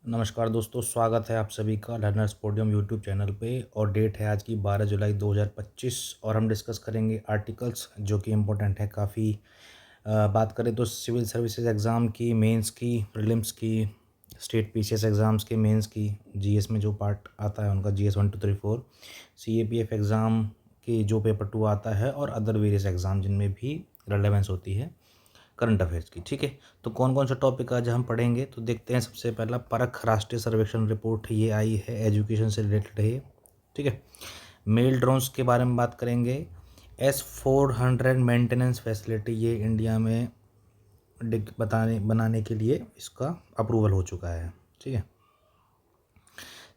नमस्कार दोस्तों, स्वागत है आप सभी का लर्नर्स पोडियम यूट्यूब चैनल पे। और डेट है आज की 12 जुलाई 2025 और हम डिस्कस करेंगे आर्टिकल्स जो कि इम्पोर्टेंट है काफ़ी। बात करें तो सिविल सर्विसेज एग्ज़ाम की, मेंस की, प्रीलिम्स की, स्टेट पीसीएस एग्ज़ाम्स के मेंस की, जीएस में जो पार्ट आता है उनका जीएस 1 2 3 4, सीएपीएफ एग्ज़ाम की जो पेपर 2 आता है और अदर वेरियस एग्ज़ाम जिनमें भी रेलेवेंस होती है करंट अफेयर्स की। ठीक है, तो कौन कौन सा टॉपिक आज हम पढ़ेंगे तो देखते हैं। सबसे पहला परख राष्ट्रीय सर्वेक्षण रिपोर्ट ये आई है, एजुकेशन से रिलेटेड है ये। ठीक है, मेल ड्रोन्स के बारे में बात करेंगे। S-400 मेंटेनेंस फैसिलिटी ये इंडिया में बनाने के लिए इसका अप्रूवल हो चुका है। ठीक है,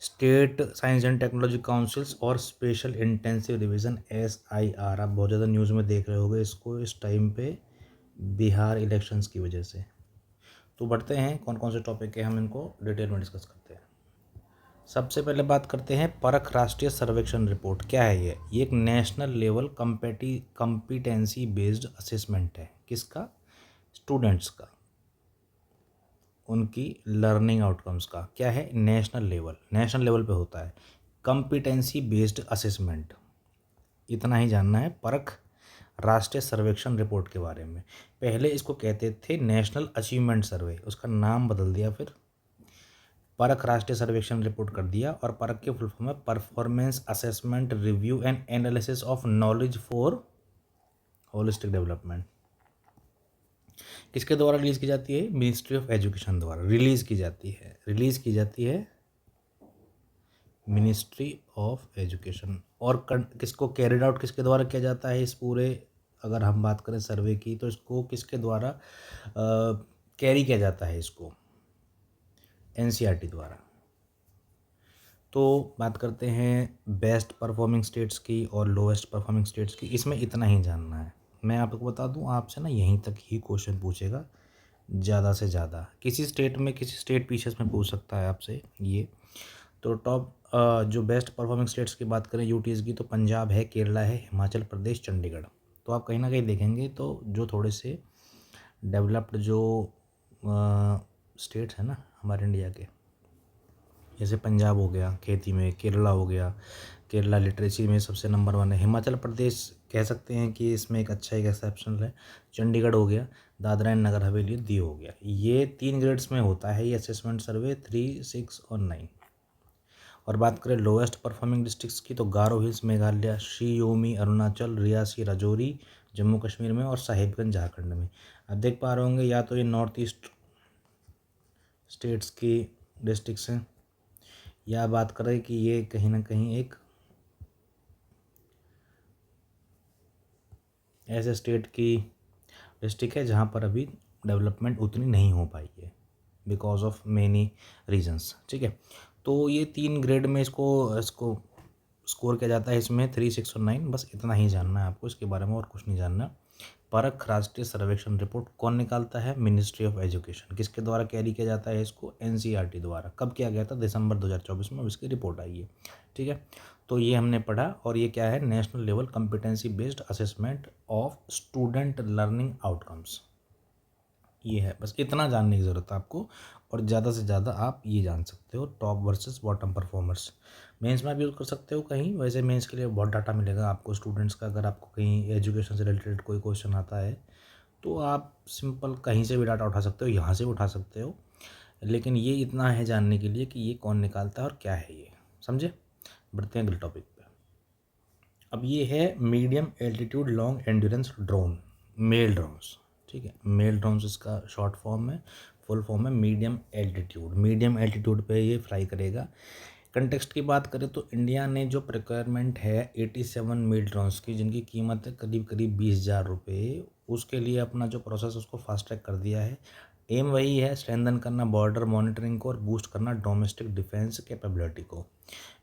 state science and technology councils और स्पेशल इंटेंसिव रिवीजन SIR, आप बहुत ज़्यादा न्यूज़ में देख रहे होगे इसको इस टाइम पे बिहार इलेक्शंस की वजह से। तो बढ़ते हैं कौन कौन से टॉपिक है, हम इनको डिटेल में डिस्कस करते हैं। सबसे पहले बात करते हैं परख राष्ट्रीय सर्वेक्षण रिपोर्ट। क्या है ये एक national level competency based assessment है। किसका? स्टूडेंट्स का, उनकी लर्निंग आउटकम्स का। क्या है? नेशनल लेवल पे होता है कॉम्पिटेंसी बेस्ड असेसमेंट। इतना ही जानना है परख राष्ट्रीय सर्वेक्षण रिपोर्ट के बारे में। पहले इसको कहते थे नेशनल अचीवमेंट सर्वे, उसका नाम बदल दिया फिर परख राष्ट्रीय सर्वेक्षण रिपोर्ट कर दिया। और परख के फुल फॉर्म है performance assessment review and analysis of knowledge for holistic development. किसके द्वारा रिलीज की जाती है? मिनिस्ट्री ऑफ एजुकेशन द्वारा रिलीज की जाती है मिनिस्ट्री ऑफ एजुकेशन। और किसको कैरिड आउट किसके द्वारा किया जाता है इस पूरे, अगर हम बात करें सर्वे की, तो इसको किसके द्वारा कैरी किया जाता है? इसको एनसीईआरटी द्वारा। तो बात करते हैं बेस्ट परफॉर्मिंग स्टेट्स की और लोएस्ट परफॉर्मिंग स्टेट्स की। इसमें इतना ही जानना है। मैं आपको बता दूं, आपसे ना यहीं तक ही क्वेश्चन पूछेगा ज़्यादा से ज़्यादा। किसी स्टेट पीछे में पूछ सकता है आपसे ये। तो टॉप जो बेस्ट परफॉर्मिंग स्टेट्स की बात करें यूटीज़ की, तो पंजाब है, केरला है, हिमाचल प्रदेश, चंडीगढ़। तो आप कहीं ना कहीं देखेंगे तो जो थोड़े से डेवलप्ड जो स्टेट्स हैं ना हमारे इंडिया के, जैसे पंजाब हो गया खेती में, केरला हो गया, केरला लिटरेसी में सबसे नंबर 1 है, हिमाचल प्रदेश कह सकते हैं कि इसमें एक अच्छा एक एक्सेप्शनल है, चंडीगढ़ हो गया, दादरा एंड नगर हवेली, दीव हो गया। ये 3 ग्रेड्स में होता है ये असेसमेंट सर्वे, 3, 6 और 9। और बात करें लोएस्ट परफॉर्मिंग डिस्ट्रिक्ट्स की, तो गारो हिल्स मेघालय, शी योमी अरुणाचल, रियासी राजौरी जम्मू कश्मीर में, और साहिबगंज झारखंड में। आप देख पा रहे होंगे या तो ये नॉर्थ ईस्ट स्टेट्स की डिस्ट्रिक्ट्स हैं, या बात करें कि ये कहीं ना कहीं एक ऐसे स्टेट की डिस्ट्रिक्ट है जहाँ पर अभी डेवलपमेंट उतनी नहीं हो पाई है बिकॉज ऑफ मेनी रीजंस। ठीक है, तो ये 3 ग्रेड में इसको इसको स्कोर किया जाता है। इसमें 3, 6 और 9, बस इतना ही जानना है आपको, इसके बारे में और कुछ नहीं जानना। परख राष्ट्रीय सर्वेक्षण रिपोर्ट कौन निकालता है? Ministry of education. किसके द्वारा कैरी किया जाता है इसको? एनसीईआरटी द्वारा। कब किया गया था? दिसंबर 2024 में इसकी रिपोर्ट आई है। ठीक है, तो ये हमने पढ़ा। और ये क्या है? National level competency based assessment of student learning outcomes. ये है, बस इतना जानने की ज़रूरत है आपको। और ज़्यादा से ज़्यादा आप ये जान सकते हो top versus bottom performers. Mains में आप यूज़ कर सकते हो कहीं, वैसे मेंस के लिए बहुत डाटा मिलेगा आपको स्टूडेंट्स का। अगर आपको कहीं एजुकेशन से रिलेटेड कोई क्वेश्चन आता है तो आप सिंपल कहीं से भी डाटा उठा सकते हो, यहाँ से भी उठा सकते हो। लेकिन ये इतना है जानने के लिए कि ये कौन निकालता है और क्या है ये, समझे। बढ़ते हैं अगले टॉपिक पे। अब ये है medium altitude long endurance drone, male drones. ठीक है, मेल ड्रोन्स इसका शॉर्ट फॉर्म है, फुल फॉर्म है मीडियम एल्टीट्यूड। मीडियम एल्टीट्यूड पे ये फ्लाई करेगा। कंटेक्स्ट की बात करें तो इंडिया ने जो प्रिक्वायरमेंट है 87 मेल ड्रोन्स की, जिनकी कीमत है करीब करीब 20,000 रुपये, उसके लिए अपना जो प्रोसेस उसको फास्ट ट्रैक कर दिया है। एम वही है, स्ट्रेंथन करना बॉर्डर मॉनिटरिंग को और बूस्ट करना डोमेस्टिक डिफेंस कैपेबिलिटी को।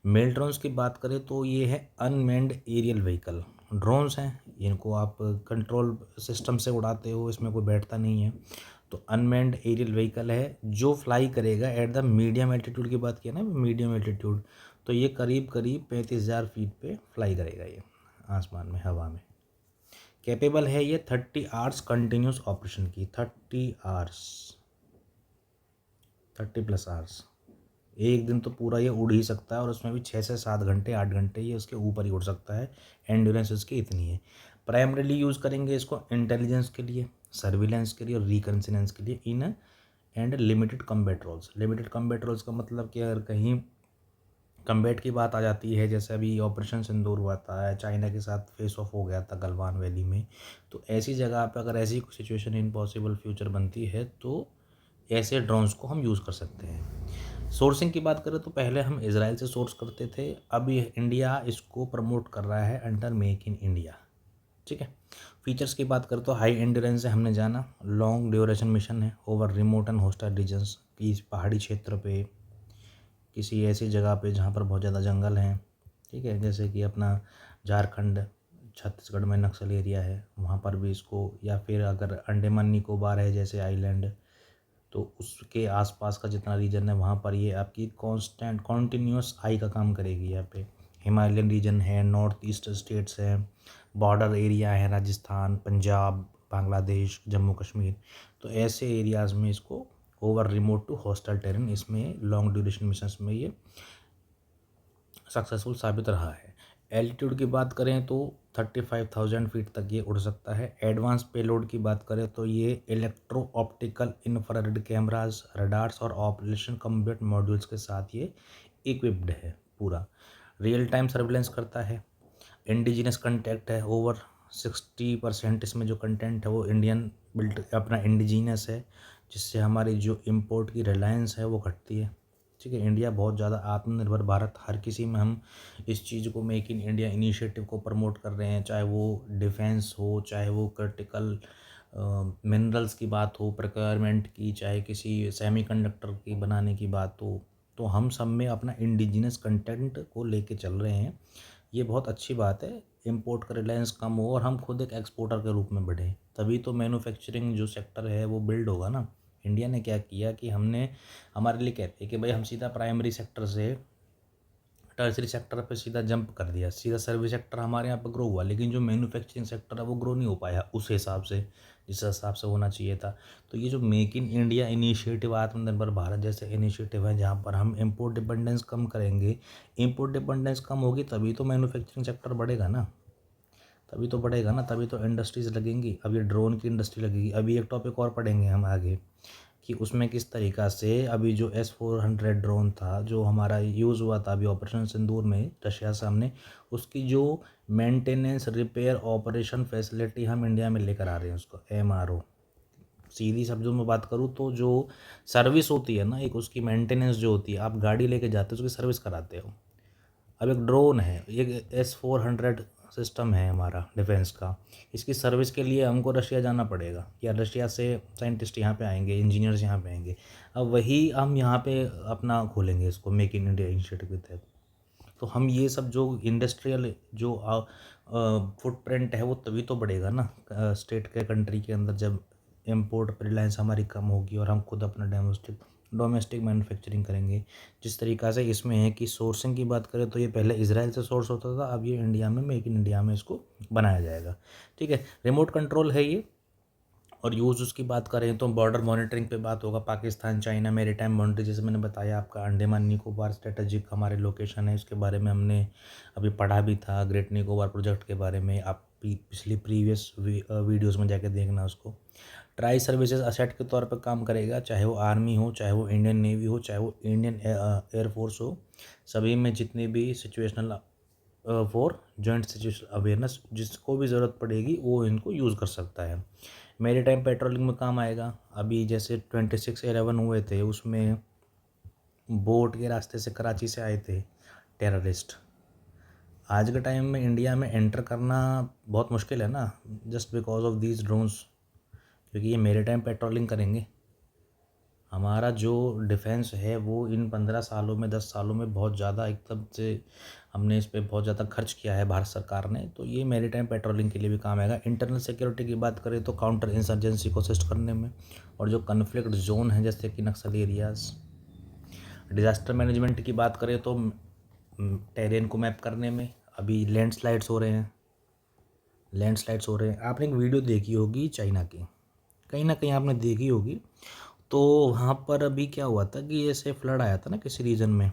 मेल ड्रोन्स की बात करें तो ये है अनमैन्ड एरियल व्हीकल ड्रोन्स हैं। इनको आप कंट्रोल सिस्टम से उड़ाते हो, इसमें कोई बैठता नहीं है। तो अनमैन्ड एरियल व्हीकल है जो फ्लाई करेगा एट द मीडियम एल्टीट्यूड की बात किया ना, मीडियम एल्टीट्यूड, तो ये करीब करीब 35,000 फीट पे फ्लाई करेगा ये आसमान में, हवा में। कैपेबल है ये 30 आवर्स कंटिन्यूस ऑपरेशन की, 30 आवर्स, 30 प्लस आवर्स। एक दिन तो पूरा ये उड़ ही सकता है और उसमें भी 6 से 7 घंटे 8 घंटे ये उसके ऊपर ही उड़ सकता है। एंड्योरेंस इसकी इतनी है। प्राइमरीली यूज़ करेंगे इसको इंटेलिजेंस के लिए, सर्विलेंस के लिए और रिकन्सिलेंस के लिए इन and limited combat roles. Limited combat roles का मतलब कि अगर कहीं कम्बैट की बात आ जाती है, जैसे अभी ऑपरेशन सिंदूर हुआ था, चाइना के साथ फेस ऑफ हो गया था गलवान वैली में, तो ऐसी जगह पे अगर ऐसी सिचुएशन इन पॉसिबल फ्यूचर बनती है तो ऐसे ड्रोन्स को हम यूज़ कर सकते हैं। सोर्सिंग की बात करें तो पहले हम इजराइल से सोर्स करते थे, अब ये इंडिया इसको प्रमोट कर रहा है अंडर मेक इन इंडिया। ठीक है। फीचर्स की बात करें तो हाई एंड्योरेंस है, हमने जाना। लॉन्ग ड्यूरेशन मिशन है over remote and hostile regions, की पहाड़ी क्षेत्र पे, किसी ऐसी जगह पे जहाँ पर बहुत ज़्यादा जंगल हैं। ठीक है, जैसे कि अपना झारखंड छत्तीसगढ़ में नक्सल एरिया है, वहाँ पर भी इसको, या फिर अगर अंडमान निकोबार है जैसे आइलैंड, तो उसके आसपास का जितना रीजन है वहाँ पर ये आपकी कांस्टेंट कॉन्टिन्यूस आई का काम करेगी। यहाँ पे हिमालयन रीजन है, नॉर्थ ईस्ट स्टेट्स हैं, बॉर्डर एरिया है, राजस्थान, पंजाब, बांग्लादेश, जम्मू कश्मीर, तो ऐसे एरियाज़ में इसको over remote to hostile terrain, इसमें लॉन्ग ड्यूरेशन मिशंस में ये सक्सेसफुल साबित रहा है। एल्टीट्यूड की बात करें तो 35,000 फीट तक ये उड़ सकता है। एडवांस पेलोड की बात करें तो ये electro optical infrared cameras, radars और ऑपरेशन कम्बैट मॉड्यूल्स के साथ ये इक्विप्ड है पूरा। रियल टाइम सर्विलेंस करता है। इंडिजिनस कंटेंट है, ओवर 60% इसमें जो कंटेंट है वो इंडियन बिल्ट अपना इंडिजीनस है, जिससे हमारी जो इम्पोर्ट की रिलायंस है वो घटती है। ठीक है, इंडिया बहुत ज़्यादा आत्मनिर्भर भारत, हर किसी में हम इस चीज़ को मेक इन इंडिया इनिशिएटिव को प्रमोट कर रहे हैं, चाहे वो डिफेंस हो, चाहे वो क्रिटिकल मिनरल्स की बात हो, प्रिक्वायरमेंट की, चाहे किसी सेमीकंडक्टर की बनाने की बात हो, तो हम सब में अपना इंडिजिनस कंटेंट को लेके चल रहे हैं। ये बहुत अच्छी बात है। इम्पोर्ट का रिलायंस कम हो और हम खुद एक एक्सपोर्टर के रूप में बढ़ें, तभी तो मैन्युफैक्चरिंग जो सेक्टर है वो बिल्ड होगा ना। इंडिया ने क्या किया कि हमने, हमारे लिए कहते हैं कि भाई हम सीधा प्राइमरी सेक्टर से टर्सरी सेक्टर पे सीधा जंप कर दिया, सीधा सर्विस सेक्टर हमारे यहाँ पर ग्रो हुआ, लेकिन जो मैन्युफैक्चरिंग सेक्टर है वो ग्रो नहीं हो पाया उस हिसाब से जिस हिसाब से होना चाहिए था। तो ये जो मेक इन इंडिया इनिशिएटिव, आत्मनिर्भर भारत जैसे इनिशिएटिव है जहाँ पर हम इम्पोर्ट डिपेंडेंस कम करेंगे, इम्पोर्ट डिपेंडेंस कम होगी तभी तो मैन्युफैक्चरिंग सेक्टर बढ़ेगा ना, तभी तो बढ़ेगा ना, तभी तो इंडस्ट्रीज़ लगेंगी। अब ये ड्रोन की इंडस्ट्री लगेगी। अभी एक टॉपिक और पढ़ेंगे हम आगे कि उसमें किस तरीक़ा से अभी जो S-400 ड्रोन था जो हमारा यूज़ हुआ था अभी ऑपरेशन सिंदूर में रशिया सामने, उसकी जो मेंटेनेंस, रिपेयर, ऑपरेशन फैसिलिटी हम इंडिया में लेकर आ रहे हैं, उसको MRO। सीधी शब्दों में बात करूँ तो जो सर्विस होती है ना, एक उसकी मेंटेनेंस जो होती है, आप गाड़ी लेके जाते हो उसकी सर्विस कराते हो। अब एक ड्रोन है, एक S-400 सिस्टम है हमारा डिफेंस का, इसकी सर्विस के लिए हमको रशिया जाना पड़ेगा या रशिया से साइंटिस्ट यहाँ पे आएंगे, इंजीनियर्स यहाँ पे आएंगे। अब वही हम यहाँ पे अपना खोलेंगे इसको मेक इन इंडिया इनिशिएटिव के तहत। तो हम ये सब जो इंडस्ट्रियल जो फुटप्रिंट है वो तभी तो बढ़ेगा ना स्टेट के कंट्री के अंदर, जब इम्पोर्ट पर रिलायंस हमारी कम होगी और हम खुद अपना डोमेस्टिक मैन्युफैक्चरिंग करेंगे। जिस तरीक़ा से इसमें है कि सोर्सिंग की बात करें तो ये पहले इजराइल से सोर्स होता था, अब ये इंडिया में मेक इन इंडिया में इसको बनाया जाएगा। ठीक है, रिमोट कंट्रोल है ये। और यूज़ उसकी बात करें तो बॉर्डर मॉनिटरिंग पे बात होगा, पाकिस्तान चाइना मेरीटाइम बाउंड्री, जैसे मैंने बताया आपका अंडमान निकोबार स्ट्रेटेजिक हमारे लोकेशन है, इसके बारे में हमने अभी पढ़ा भी था, ग्रेट निकोबार प्रोजेक्ट के बारे में। आप पिछली प्रीवियस वीडियोज़ में जाके देखना उसको। ट्राई सर्विसेज असेट के तौर पर काम करेगा, चाहे वो आर्मी हो, चाहे वो इंडियन नेवी हो, चाहे वो इंडियन एयरफोर्स हो, सभी में जितनी भी situational for joint situation awareness जिसको भी ज़रूरत पड़ेगी वो इनको यूज़ कर सकता है। मेरी टाइम पेट्रोलिंग में काम आएगा। अभी जैसे 26/11 हुए थे, उसमें बोट के रास्ते से कराची से आए थे टेररिस्ट। आज के टाइम में इंडिया में एंटर करना बहुत मुश्किल है ना, just because of these drones, क्योंकि ये मेरी टाइम पेट्रोलिंग करेंगे। हमारा जो डिफेंस है वो इन 15 सालों में 10 सालों में बहुत ज़्यादा एकदम से हमने इस पे बहुत ज़्यादा खर्च किया है भारत सरकार ने, तो ये मेरी टाइम पेट्रोलिंग के लिए भी काम आएगा। इंटरनल सिक्योरिटी की बात करें तो काउंटर इंसर्जेंसी को असिस्ट करने में, और जो कन्फ्लिक्ट जोन है जैसे कि नक्सल एरियाज़। डिज़ास्टर मैनेजमेंट की बात करें तो टेरेन को मैप करने में। अभी लैंडस्लाइड्स हो रहे हैं, आपने एक वीडियो देखी होगी चाइना की, कहीं ना कहीं आपने देखी होगी। तो वहाँ पर अभी क्या हुआ था कि ऐसे फ्लड आया था ना किसी रीजन में,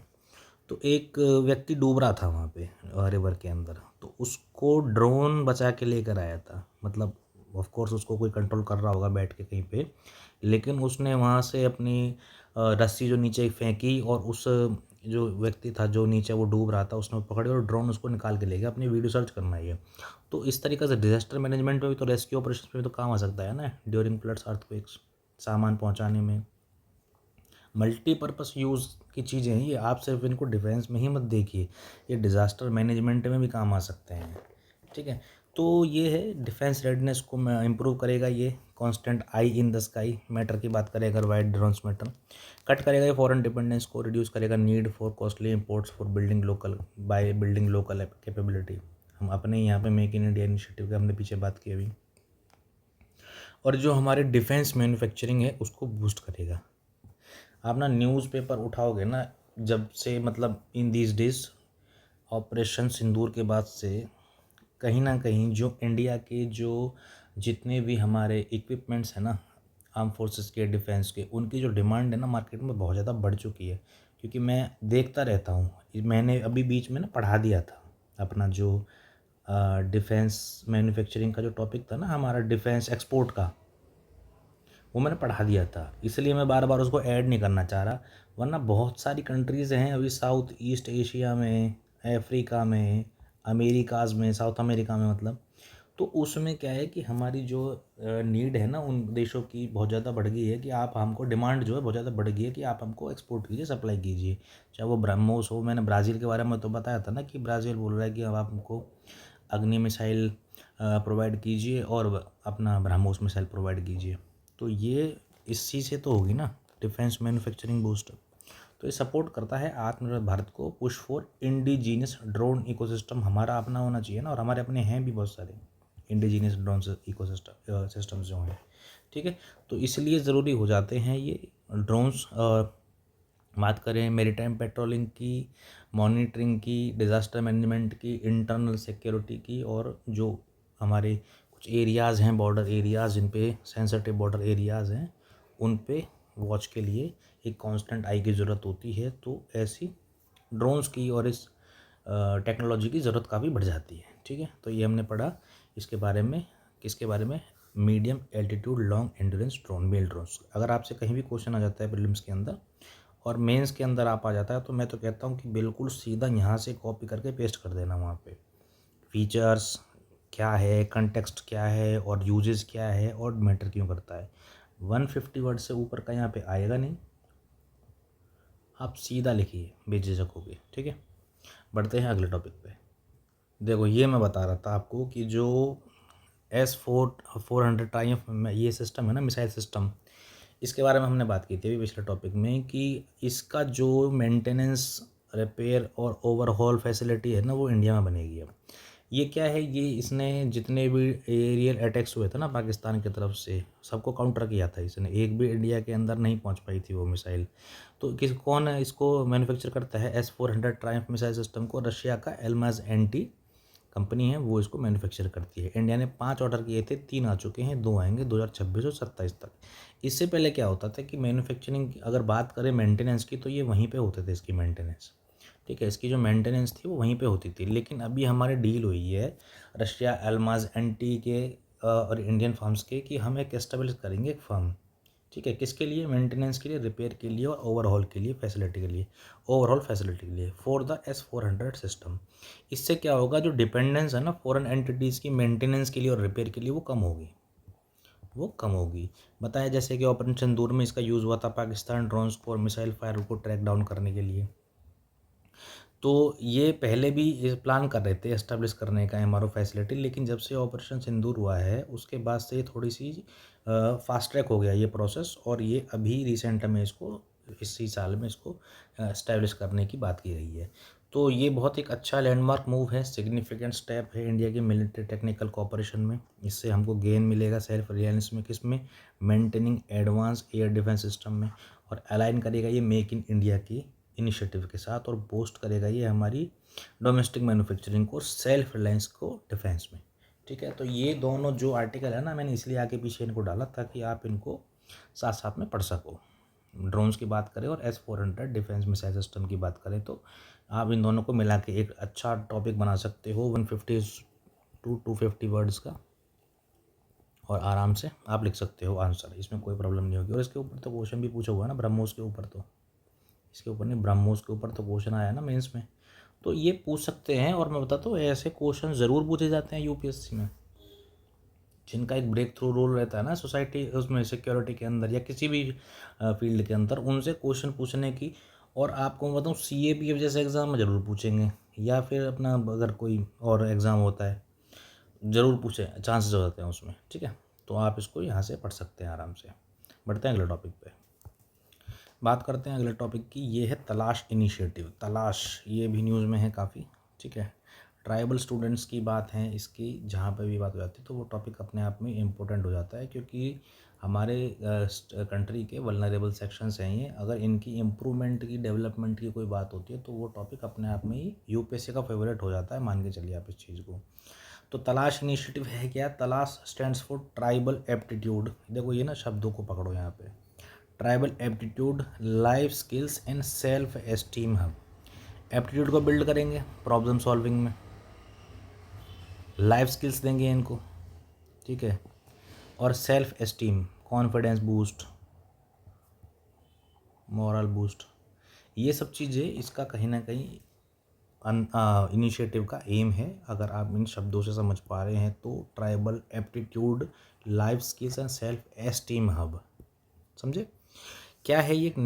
तो एक व्यक्ति डूब रहा था वहाँ पे रिवर के अंदर, तो उसको ड्रोन बचा के लेकर आया था। मतलब ऑफ कोर्स उसको कोई कंट्रोल कर रहा होगा बैठ के कहीं पे, लेकिन उसने वहाँ से अपनी रस्सी जो नीचे फेंकी और उस जो व्यक्ति था जो नीचे वो डूब रहा था उसने पकड़ी और ड्रोन उसको निकाल के ले गया। अपनी वीडियो सर्च करना है ये। तो इस तरीके से डिजास्टर मैनेजमेंट में भी तो रेस्क्यू ऑपरेशन में भी तो काम आ सकता है ना, ड्यूरिंग फ्लड्स अर्थक्वेक्स, सामान पहुँचाने में। मल्टीपर्पस यूज़ की चीज़ें हैं ये, आप सिर्फ इनको डिफेंस में ही मत देखिए, ये डिज़ास्टर मैनेजमेंट में भी काम आ सकते हैं। ठीक है, तो ये है डिफेंस रेडनेस को इम्प्रूव करेगा ये constant I in the sky matter की बात करें अगर, वाइड ड्रोन्स मैटर कट करेगा ये फॉरेन डिपेंडेंस को रिड्यूस करेगा, need for costly imports for building local by building local capability. हम अपने यहाँ पे मेक इन इंडिया इनिशिएटिव की हमने पीछे बात की अभी, और जो हमारे डिफेंस मैन्युफैक्चरिंग है उसको बूस्ट करेगा। आप ना न्यूज़पेपर उठाओगे ना, जब से मतलब इन दीज डेज ऑपरेशन सिंदूर के बाद से कहीं ना कहीं जो इंडिया के जो जितने भी हमारे इक्विपमेंट्स हैं ना आर्म फोर्सेस के डिफेंस के, उनकी जो डिमांड है ना मार्केट में बहुत ज़्यादा बढ़ चुकी है। क्योंकि मैं देखता रहता हूँ, मैंने अभी बीच में ना पढ़ा दिया था अपना जो डिफेंस मैन्युफैक्चरिंग का जो टॉपिक था ना हमारा डिफेंस एक्सपोर्ट का, वो मैंने पढ़ा दिया था, इसलिए मैं बार बार उसको ऐड नहीं करना चाह रहा। वरना बहुत सारी कंट्रीज़ हैं अभी साउथ ईस्ट एशिया में, अफ्रीका में, अमेरिकाज़ में, साउथ अमेरिका में मतलब, तो उसमें क्या है कि हमारी जो नीड है ना उन देशों की बहुत ज़्यादा बढ़ गई है कि आप हमको, डिमांड जो है बहुत ज़्यादा बढ़ गई है कि आप हमको एक्सपोर्ट कीजिए, सप्लाई कीजिए। चाहे वो ब्रह्मोस हो, मैंने ब्राज़ील के बारे में तो बताया था ना कि ब्राज़ील बोल रहा है कि अब आप हमको अग्नि मिसाइल प्रोवाइड कीजिए और अपना ब्रह्मोस मिसाइल प्रोवाइड कीजिए। तो ये इस चीज़ से तो होगी ना डिफेंस मैन्युफैक्चरिंग बूस्ट। तो ये सपोर्ट करता है आत्मनिर्भर भारत को, push for indigenous drone ecosystem हमारा अपना होना चाहिए ना, और हमारे अपने हैं भी बहुत सारे इंडिजीनियस ड्रोन इकोसिस्टम सिस्टम्स जो हैं। ठीक है, तो इसलिए ज़रूरी हो जाते हैं ये ड्रोन्स। बात करें मेरीटाइम पेट्रोलिंग की, मॉनिटरिंग की, डिज़ास्टर मैनेजमेंट की, इंटरनल सिक्योरिटी की, और जो हमारे कुछ एरियाज़ हैं बॉर्डर एरियाज़ जिन पे सेंसिटिव बॉर्डर एरियाज़ हैं उन पे वॉच के लिए एक कांस्टेंट आई की ज़रूरत होती है। तो ऐसी ड्रोन्स की और इस टेक्नोलॉजी की ज़रूरत काफ़ी बढ़ जाती है। ठीक है, तो ये हमने पढ़ा इसके बारे में, किसके बारे में, medium altitude long endurance drone, male drones. अगर आपसे कहीं भी क्वेश्चन आ जाता है प्रीलिम्स के अंदर और मेंस के अंदर आप आ जाता है, तो मैं तो कहता हूँ कि बिल्कुल सीधा यहाँ से कॉपी करके पेस्ट कर देना वहाँ पे। फीचर्स क्या है, कंटेक्स्ट क्या है और यूजेस क्या है और मैटर क्यों करता है, 150 वर्ड से ऊपर का यहाँ पे आएगा नहीं, आप सीधा लिखिए बेझिझक होगे। ठीक है, बढ़ते हैं अगले टॉपिक पे। देखो ये मैं बता रहा था आपको कि जो S-400 ट्रायम्फ ये सिस्टम है ना मिसाइल सिस्टम, इसके बारे में हमने बात की थी अभी पिछले टॉपिक में कि इसका जो मेंटेनेंस, रिपेयर और ओवरहॉल फैसिलिटी है ना वो इंडिया में बनेगी। अब ये क्या है, ये इसने जितने भी एरियल अटैक्स हुए थे ना पाकिस्तान की तरफ से सबको काउंटर किया था इसने, एक भी इंडिया के अंदर नहीं पहुंच पाई थी वो मिसाइल। तो कौन है इसको मैन्युफैक्चर करता है, S-400 ट्रायम्फ मिसाइल सिस्टम को रशिया का एल्माज एंटी कंपनी है वो इसको मैन्युफैक्चर करती है। इंडिया ने 5 ऑर्डर किए थे, 3 आ चुके हैं, 2 आएंगे 2026 और 27 तक। इससे पहले क्या होता था कि मैन्युफैक्चरिंग अगर बात करें मेंटेनेंस की तो ये वहीं पे होते थे इसकी मेंटेनेंस। ठीक है, इसकी जो मेंटेनेंस थी वो वहीं पे होती थी। लेकिन अभी हमारी डील हुई है रशिया एल्माज एंटी के और इंडियन फर्म्स के कि हम एक एस्टेब्लिश करेंगे एक फर्म। ठीक है, किसके लिए, मेंटेनेंस के लिए, रिपेयर के लिए और ओवरहॉल के लिए, फैसिलिटी के लिए, ओवरऑल फैसिलिटी के लिए फॉर द S-400 सिस्टम। इससे क्या होगा, जो डिपेंडेंस है ना फॉरेन एंटिटीज़ की मेंटेनेंस के लिए और रिपेयर के लिए वो कम होगी, वो कम होगी। बताया जैसे कि ऑपरेशन सिंदूर में इसका यूज़ हुआ था पाकिस्तान ड्रोन्स को और मिसाइल फायर को ट्रैक डाउन करने के लिए। तो ये पहले भी ये प्लान कर रहे थे एस्टेब्लिश करने का एमआरओ फैसिलिटी, लेकिन जब से ऑपरेशन सिंदूर हुआ है उसके बाद से थोड़ी सी फास्ट ट्रैक हो गया ये प्रोसेस, और ये अभी रिसेंट में इसको इसी साल में इसको एस्टेब्लिश करने की बात की गई है। तो ये बहुत एक अच्छा लैंडमार्क मूव है, सिग्निफिकेंट स्टेप है इंडिया की मिलिट्री टेक्निकल कोऑपरेशन में। इससे हमको गेन मिलेगा सेल्फ रिलायंस में, किस में, maintaining advance air defence system में, और अलाइन करेगा ये मेक इन इंडिया की इनिशिएटिव के साथ, और बूस्ट करेगा ये हमारी डोमेस्टिक मैन्युफैक्चरिंग को, सेल्फ रिलायंस को डिफेंस में। ठीक है, तो ये दोनों जो आर्टिकल है ना मैंने इसलिए आगे पीछे इनको डाला ताकि आप इनको साथ साथ में पढ़ सको। ड्रोन्स की बात करें और S-400 डिफेंस मिसाइल सिस्टम की बात करें, तो आप इन दोनों को मिला के एक अच्छा टॉपिक बना सकते हो 150 to 250 वर्ड्स का, और आराम से आप लिख सकते हो आंसर, इसमें कोई प्रॉब्लम नहीं होगी। और इसके ऊपर तो क्वेश्चन भी पूछा हुआ है ना, ब्रह्मोस के ऊपर, तो इसके ऊपर नहीं, ब्रह्मोस के ऊपर तो क्वेश्चन आया ना मेंस में, तो ये पूछ सकते हैं। और मैं बताता हूँ ऐसे क्वेश्चन ज़रूर पूछे जाते हैं यूपीएससी में, जिनका एक ब्रेक थ्रू रोल रहता है ना सोसाइटी उसमें, सिक्योरिटी के अंदर या किसी भी फील्ड के अंदर, उनसे क्वेश्चन पूछने की। और आपको मैं बताऊँ CAPF जैसे एग्ज़ाम में ज़रूर पूछेंगे, या फिर अपना अगर कोई और एग्ज़ाम होता है ज़रूर पूछे, चांसेस हो जाते हैं उसमें, ठीक है। तो आप इसको यहाँ से पढ़ सकते हैं आराम से। बढ़ते हैं अगले टॉपिक पे, बात करते हैं अगले टॉपिक की। ये है तलाश इनिशिएटिव। तलाश ये भी न्यूज़ में है काफ़ी, ठीक है। ट्राइबल स्टूडेंट्स की बात है इसकी, जहाँ पे भी बात हो जाती है तो वो टॉपिक अपने आप में इम्पोर्टेंट हो जाता है, क्योंकि हमारे कंट्री के वल्नरेबल सेक्शंस हैं ये। अगर इनकी इम्प्रूवमेंट की, डेवलपमेंट की कोई बात होती है तो वो टॉपिक अपने आप में ही यूपीएससी का फेवरेट हो जाता है, मान के चलिए आप इस चीज़ को। तो तलाश इनिशिएटिव है क्या? तलाश स्टैंड्स फॉर ट्राइबल एप्टीट्यूड। देखो ये ना शब्दों को पकड़ो यहाँ पे, tribal aptitude, life skills and self esteem hub. Aptitude को बिल्ड करेंगे प्रॉब्लम सॉल्विंग में, लाइफ स्किल्स देंगे इनको, ठीक है, और self esteem, confidence boost, moral boost, ये सब चीज़ें इसका कहीं ना कहीं इनिशिएटिव का एम है। अगर आप इन शब्दों से समझ पा रहे हैं तो tribal aptitude, life skills and self esteem hub, समझे क्या है ये? एक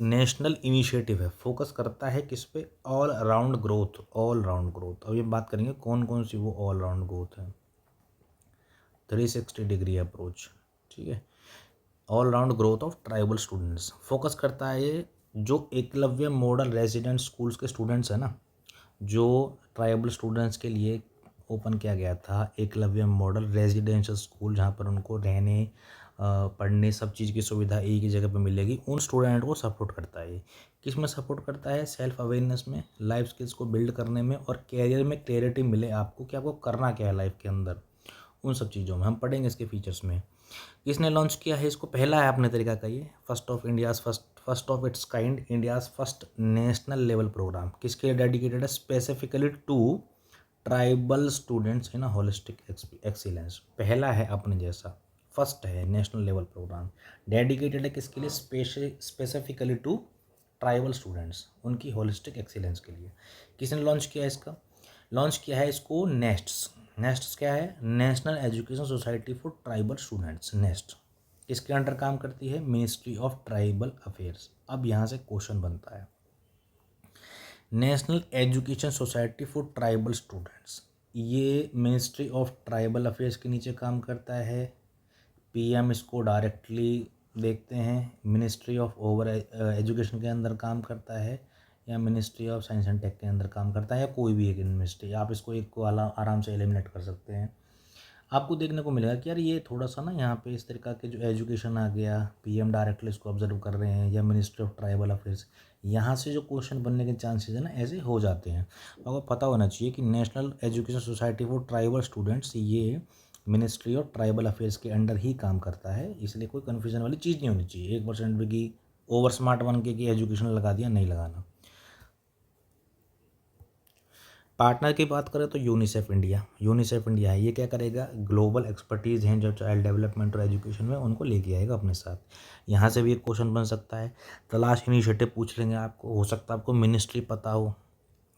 नेशनल इनिशिएटिव है, फोकस करता है किस पे? All round growth, all round growth. अब ये बात करेंगे कौन कौन सी वो ऑल राउंड ग्रोथ है। 360 डिग्री अप्रोच, ठीक है, all round growth of tribal students. Focus करता है ये जो एकलव्य मॉडल रेजिडेंट स्कूल्स के स्टूडेंट्स हैं ना, जो ट्राइबल स्टूडेंट्स के लिए ओपन किया गया था एकलव्य मॉडल रेजिडेंशियल स्कूल, जहाँ पर उनको रहने, पढ़ने, सब चीज़ की सुविधा एक ही जगह पर मिलेगी, उन स्टूडेंट को सपोर्ट करता है। किस में सपोर्ट करता है? सेल्फ अवेयरनेस में, लाइफ स्किल्स को बिल्ड करने में, और कैरियर में क्लैरिटी मिले आपको कि आपको करना क्या है लाइफ के अंदर, उन सब चीज़ों में हम पढ़ेंगे इसके फीचर्स में। किसने लॉन्च किया है इसको? पहला है अपने तरीका का ये, first of its kind, India's first national level programme. किसके लिए डेडिकेटेड है? Specifically to tribal students in holistic excellence. पहला है अपने जैसा, फर्स्ट है नेशनल लेवल प्रोग्राम, डेडिकेटेड है किसके लिए? स्पेसिफिकली टू ट्राइबल स्टूडेंट्स, उनकी होलिस्टिक एक्सीलेंस के लिए। किसने लॉन्च किया इसका? लॉन्च किया है इसको नेस्ट्स। नेस्ट्स क्या है? National education society for tribal students, nest. इसके अंडर काम करती है मिनिस्ट्री ऑफ ट्राइबल अफेयर्स। अब यहाँ से क्वेश्चन बनता है, national education society for tribal students, ये मिनिस्ट्री ऑफ ट्राइबल अफेयर्स के नीचे काम करता है। PM इसको डायरेक्टली देखते हैं, मिनिस्ट्री ऑफ ओवर एजुकेशन के अंदर काम करता है, या ministry of science and tech के अंदर काम करता है, या कोई भी एक मिनिस्ट्री। आप इसको एक को आराम से एलिमिनेट कर सकते हैं। आपको देखने को मिलेगा कि यार ये थोड़ा सा ना यहाँ पे इस तरीका के जो एजुकेशन आ गया, PM डायरेक्टली इसको ऑब्जर्व कर रहे हैं, या मिनिस्ट्री ऑफ ट्राइबल अफेयर्स, यहाँ से जो क्वेश्चन बनने के चांसेस है ना, ऐसे हो जाते हैं। आपको पता होना चाहिए कि national education society for tribal students ये मिनिस्ट्री ऑफ ट्राइबल अफेयर्स के अंडर ही काम करता है, इसलिए कोई कन्फ्यूजन वाली चीज़ नहीं होनी चाहिए। 1% भी की ओवर स्मार्ट बन के कि एजुकेशन लगा दिया, नहीं लगाना। पार्टनर की बात करें तो यूनिसेफ इंडिया है। ये क्या करेगा? ग्लोबल एक्सपर्टीज़ हैं जो चाइल्ड डेवलपमेंट और एजुकेशन में, उनको लेके आएगा अपने साथ। यहाँ से भी एक क्वेश्चन बन सकता है, तलाश इनिशिएटिव पूछ लेंगे आपको, हो सकता है आपको मिनिस्ट्री पता हो,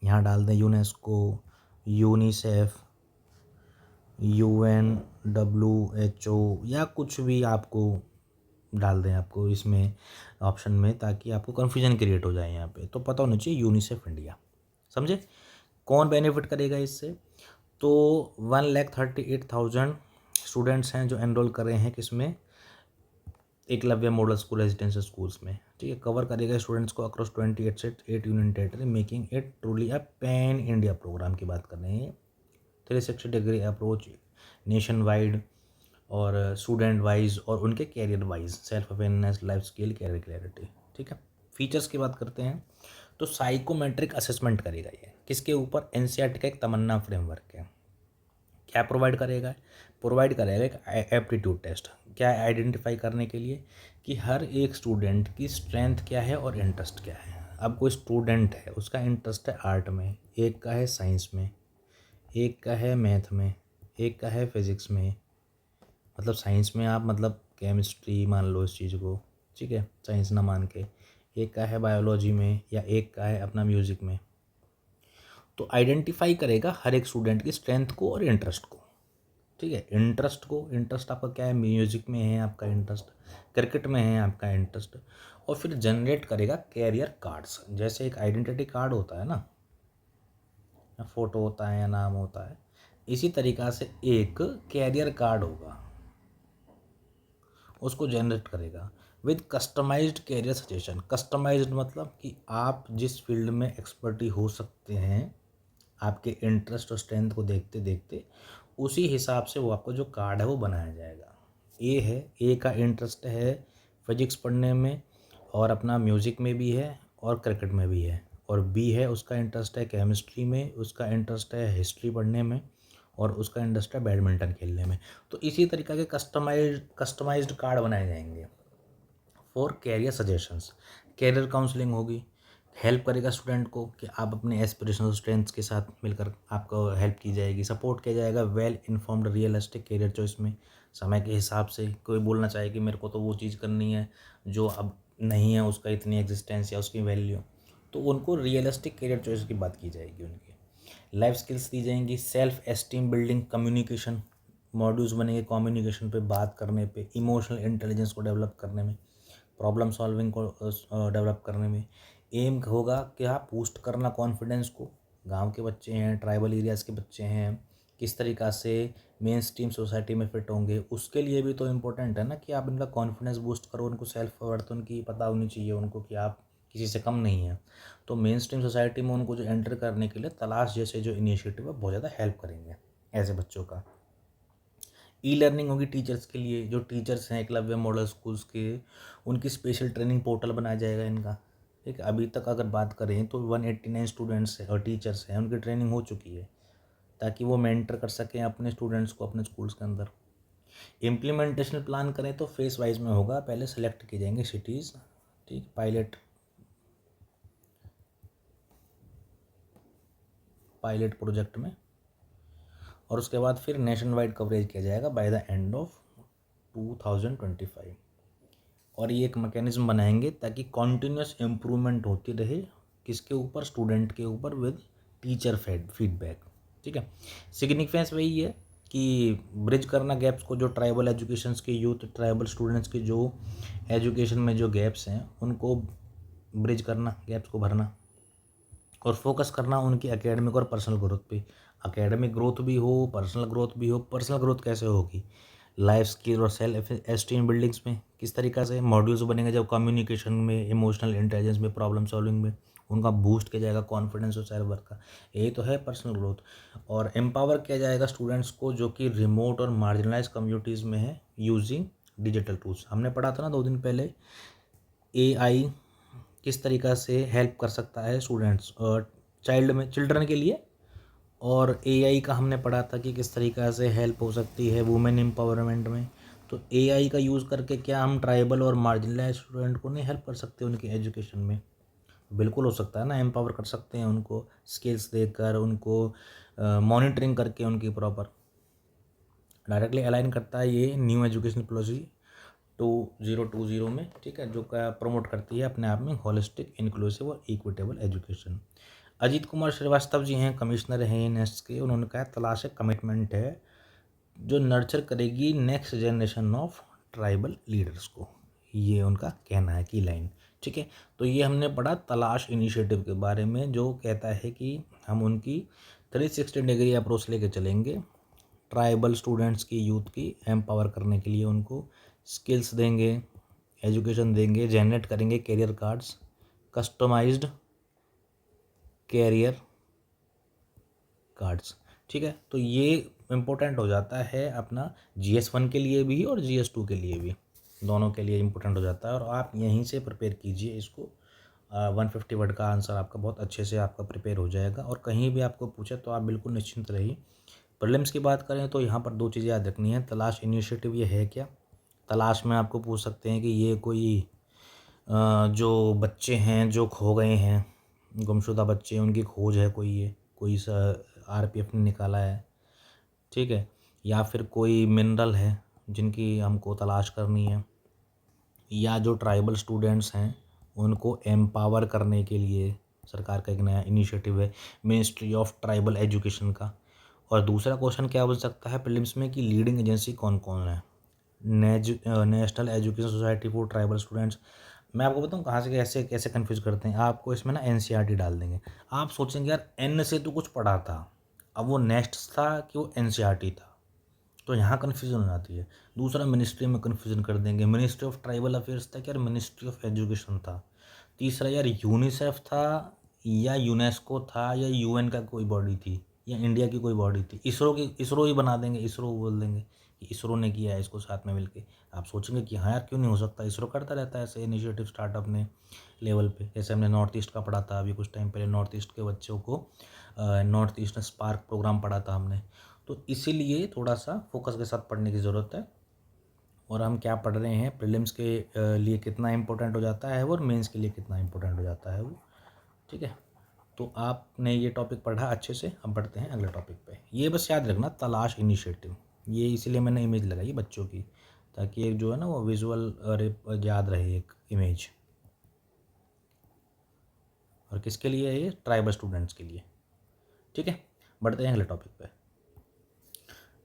यहाँ डाल दें यूनेस्को, यूनिसेफ, UNWHO, या कुछ भी आपको डाल दें आपको इसमें ऑप्शन में, ताकि आपको कन्फ्यूजन क्रिएट हो जाए। यहाँ पे तो पता होना चाहिए यूनिसेफ इंडिया, समझे। कौन बेनिफिट करेगा इससे? तो 1,38,000 स्टूडेंट्स हैं जो एनरोल कर रहे हैं किसमें? Eklavya model school residential schools में, ठीक है। कवर करेगा स्टूडेंट्स को अक्रॉस 28 से 8 union territory, making it truly a pan India programme की बात कर रहे हैं। 360 डिग्री अप्रोच नेशन वाइड और स्टूडेंट वाइज और उनके career wise, self awareness, life skill, career clarity, ठीक है। फीचर्स की बात करते हैं तो साइकोमेट्रिक असेसमेंट करेगा ये, किसके ऊपर? NCERT का एक तमन्ना फ्रेमवर्क है। क्या प्रोवाइड करेगा? प्रोवाइड करेगा एक एप्टीट्यूड टेस्ट। क्या आइडेंटिफाई करने के लिए कि हर एक स्टूडेंट की स्ट्रेंथ क्या है और इंटरेस्ट क्या है। अब कोई स्टूडेंट है, उसका इंटरेस्ट है आर्ट में, एक का है साइंस में, एक का है मैथ में, एक का है फिज़िक्स में, मतलब साइंस में आप मतलब केमिस्ट्री मान लो इस चीज़ को, ठीक है, साइंस ना मान के, एक का है बायोलॉजी में या एक का है अपना म्यूज़िक में। तो आइडेंटिफाई करेगा हर एक स्टूडेंट की स्ट्रेंथ को और इंटरेस्ट को, ठीक है। इंटरेस्ट आपका क्या है, म्यूज़िक में है आपका इंटरेस्ट, क्रिकेट में है आपका इंटरेस्ट, और फिर जनरेट करेगा कैरियर कार्ड्स। जैसे एक आइडेंटिटी कार्ड होता है ना, या फोटो होता है या नाम होता है, इसी तरीक़ा से एक कैरियर कार्ड होगा, उसको जनरेट करेगा with customised career suggestion. Customised मतलब कि आप जिस फील्ड में एक्सपर्टी हो सकते हैं, आपके इंटरेस्ट और स्ट्रेंथ को देखते देखते उसी हिसाब से वो आपको जो कार्ड है वो बनाया जाएगा। ए का इंटरेस्ट है फिजिक्स पढ़ने में और अपना म्यूज़िक में भी है और क्रिकेट में भी है, और बी है उसका इंटरेस्ट है केमिस्ट्री में, उसका इंटरेस्ट है हिस्ट्री पढ़ने में, और उसका इंटरेस्ट है बैडमिंटन खेलने में। तो इसी तरीक़ा के कस्टमाइज्ड कार्ड बनाए जाएंगे for career suggestions. Career counselling होगी, हेल्प करेगा स्टूडेंट को कि आप अपने एस्पिरेशनल स्ट्रेंथ्स के साथ मिलकर आपको हेल्प की जाएगी, सपोर्ट किया जाएगा well informed realistic career choice में। समय के हिसाब से कोई बोलना चाहे कि मेरे को तो वो चीज़ करनी है जो अब नहीं है उसका इतनी एग्जिस्टेंस या उसकी वैल्यू, तो उनको रियलिस्टिक कैरियर चॉइस की बात की जाएगी। उनकी लाइफ स्किल्स दी जाएंगी, self esteem building, communication modules बनेंगे, कम्युनिकेशन पे, बात करने पे, इमोशनल इंटेलिजेंस को डेवलप करने में, प्रॉब्लम सॉल्विंग को डेवलप करने में। एम होगा क्या, बूस्ट करना कॉन्फिडेंस को। गांव के बच्चे हैं, ट्राइबल एरियाज़ के बच्चे हैं, किस तरीक़ा से मेन स्ट्रीम सोसाइटी में फिट होंगे, उसके लिए भी तो इम्पोर्टेंट है ना कि आप इनका कॉन्फिडेंस बूस्ट करो। उनको सेल्फ वर्थ उनकी पता होनी चाहिए उनको कि आप किसी से कम नहीं है। तो मेन स्ट्रीम सोसाइटी में उनको जो एंटर करने के लिए तलाश जैसे जो इनिशिएटिव है बहुत ज़्यादा हेल्प करेंगे ऐसे बच्चों का। ई लर्निंग होगी टीचर्स के लिए, जो टीचर्स हैं एकलव्य मॉडल स्कूल्स के, उनकी स्पेशल ट्रेनिंग पोर्टल बनाया जाएगा इनका, ठीक है। अभी तक अगर बात करें तो 189 स्टूडेंट्स हैं और टीचर्स हैं, उनकी ट्रेनिंग हो चुकी है ताकि वो मेंटर कर सकें अपने स्टूडेंट्स को अपने स्कूल्स के अंदर। इम्प्लीमेंटेशन प्लान करें तो फेस वाइज में होगा, पहले सेलेक्ट की जाएंगे सिटीज़, ठीक, पायलट प्रोजेक्ट में, और उसके बाद फिर नेशन वाइड कवरेज किया जाएगा बाय द एंड ऑफ 2025। और ये एक मैकेनिज्म बनाएंगे ताकि कॉन्टीन्यूस इम्प्रूवमेंट होती रहे, किसके ऊपर, स्टूडेंट के ऊपर, विद टीचर फीडबैक, ठीक है। सिग्निफिकेंस वही है कि ब्रिज करना गैप्स को, जो ट्राइबल एजुकेशंस के यूथ, ट्राइबल स्टूडेंट्स के जो एजुकेशन में जो गैप्स हैं उनको ब्रिज करना, गैप्स को भरना, और फोकस करना उनकी एकेडमिक और पर्सनल ग्रोथ पे। एकेडमिक ग्रोथ भी हो, पर्सनल ग्रोथ भी हो। पर्सनल ग्रोथ कैसे होगी, लाइफ स्किल और सेल्फ एस्टीम बिल्डिंग्स में किस तरीक़ा से मॉड्यूल्स बनेंगे, जब कम्युनिकेशन में, इमोशनल इंटेलिजेंस में, प्रॉब्लम सॉल्विंग में उनका बूस्ट किया जाएगा कॉन्फिडेंस और सेल्फ वर्क का। यही तो है पर्सनल ग्रोथ। और एम्पावर किया जाएगा स्टूडेंट्स को जो कि रिमोट और मार्जिनलाइज कम्युनिटीज़ में है, यूजिंग डिजिटल टूल्स। हमने पढ़ा था ना 2 दिन पहले, AI किस तरीक़ा से हेल्प कर सकता है स्टूडेंट्स और चिल्ड्रन के लिए, और AI का हमने पढ़ा था कि किस तरीक़ा से हेल्प हो सकती है वुमेन एम्पावरमेंट में। तो AI का यूज़ करके क्या हम ट्राइबल और मार्जिनलाइज स्टूडेंट को नहीं हेल्प कर सकते उनकी एजुकेशन में? बिल्कुल हो सकता है ना, एम्पावर कर सकते हैं उनको स्किल्स देकर, उनको मॉनिटरिंग करके उनकी प्रॉपर। डायरेक्टली अलाइन करता है ये न्यू एजुकेशन पॉलिसी 2020 में, ठीक है, जो का प्रमोट करती है अपने आप में होलिस्टिक, इंक्लूसिव और इक्विटेबल एजुकेशन। अजीत कुमार श्रीवास्तव जी हैं, कमिश्नर हैं नेस्ट के, उन्होंने कहा तलाश एक कमिटमेंट है जो नर्चर करेगी next generation of tribal leaders को। ये उनका कहना है की लाइन, ठीक है। तो ये हमने पढ़ा तलाश इनिशिएटिव के बारे में, जो कहता है कि हम उनकी 360 डिग्री अप्रोच लेके चलेंगे ट्राइबल स्टूडेंट्स की, यूथ की एम्पावर करने के लिए। उनको स्किल्स देंगे, एजुकेशन देंगे, जनरेट करेंगे career cards, customised career cards, ठीक है। तो ये इम्पोर्टेंट हो जाता है अपना GS1 के लिए भी और GS2 के लिए भी, दोनों के लिए इम्पोर्टेंट हो जाता है। और आप यहीं से प्रिपेयर कीजिए इसको, 150 वर्ड का आंसर आपका बहुत अच्छे से आपका प्रिपेयर हो जाएगा। और कहीं भी आपको पूछे तो आप बिल्कुल निश्चिंत रहिए। प्रीलिम्स की बात करें तो यहाँ पर 2 चीज़ें याद रखनी है, तलाश इनिशिएटिव ये है क्या, तलाश में आपको पूछ सकते हैं कि ये कोई जो बच्चे हैं जो खो गए हैं, गुमशुदा बच्चे, उनकी खोज है कोई, ये कोई आरपीएफ ने निकाला है, ठीक है, या फिर कोई मिनरल है जिनकी हमको तलाश करनी है, या जो ट्राइबल स्टूडेंट्स हैं उनको एम्पावर करने के लिए सरकार का एक नया इनिशिएटिव है मिनिस्ट्री ऑफ ट्राइबल एजुकेशन का। और दूसरा क्वेश्चन क्या बन सकता है प्रीलिम्स में कि लीडिंग एजेंसी कौन कौन है, national education society for tribal students. मैं आपको बताऊँ कहाँ से कैसे कैसे कन्फ्यूज़ करते हैं, आपको इसमें ना एनसीईआरटी डाल देंगे, आप सोचेंगे यार एन से तो कुछ पढ़ा था, अब वो नेक्स्ट था कि वो एनसीईआरटी था, तो यहाँ कन्फ्यूजन हो जाती है। दूसरा मिनिस्ट्री में कन्फ्यूजन कर देंगे, मिनिस्ट्री ऑफ ट्राइबल अफेयर्स था क्या, यार मिनिस्ट्री ऑफ एजुकेशन था। तीसरा यार यूनिसेफ था या यूनेस्को था या यूएन का कोई बॉडी थी या इंडिया की कोई बॉडी थी, इसरो ही बना देंगे, इसरो बोल देंगे कि इसरो ने किया है इसको साथ में मिलके। आप सोचेंगे कि हाँ यार क्यों नहीं हो सकता, इसरो करता रहता है ऐसे इनिशिएटिव स्टार्ट अपने लेवल पे। जैसे हमने नॉर्थ ईस्ट का पढ़ा था अभी कुछ टाइम पहले, नॉर्थ ईस्ट के बच्चों को नॉर्थ ईस्ट स्पार्क प्रोग्राम पढ़ा था हमने। तो इसीलिए थोड़ा सा फोकस के साथ पढ़ने की ज़रूरत है, और हम क्या पढ़ रहे हैं, प्रीलिम्स के लिए कितना इंपॉर्टेंट हो जाता है और मेंस के लिए कितना इंपॉर्टेंट हो जाता है वो, ठीक है। तो आपने ये टॉपिक पढ़ा अच्छे से, अब बढ़ते हैं अगले टॉपिक पे। ये बस याद रखना तलाश इनिशिएटिव, ये इसीलिए मैंने इमेज लगाई बच्चों की, ताकि एक जो है ना वो विजुअल याद रहे एक इमेज। और किसके लिए है ये, ट्राइबल स्टूडेंट्स के लिए, ठीक है। बढ़ते हैं अगले टॉपिक पे।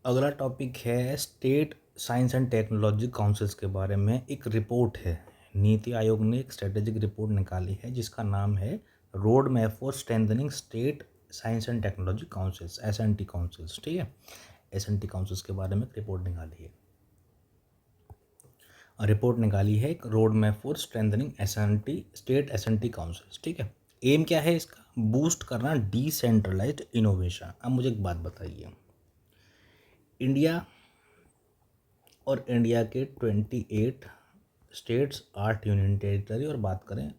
अगला टॉपिक है state science and technology councils के बारे में एक रिपोर्ट है। नीति आयोग ने एक स्ट्रेटेजिक रिपोर्ट निकाली है जिसका नाम है road map for strengthening state science and technology councils, SNT councils, ठीक है। एसएनटी काउंसिल्स के बारे में एक रिपोर्ट निकाली है, रिपोर्ट निकाली है एक road map for strengthening SNT state SNT councils, ठीक है। एम क्या है इसका, बूस्ट करना डिसेंट्रलाइज्ड इनोवेशन। अब मुझे एक बात बताइए, इंडिया और इंडिया के 28 स्टेट्स 8 यूनियन टेरिटरी, और बात करें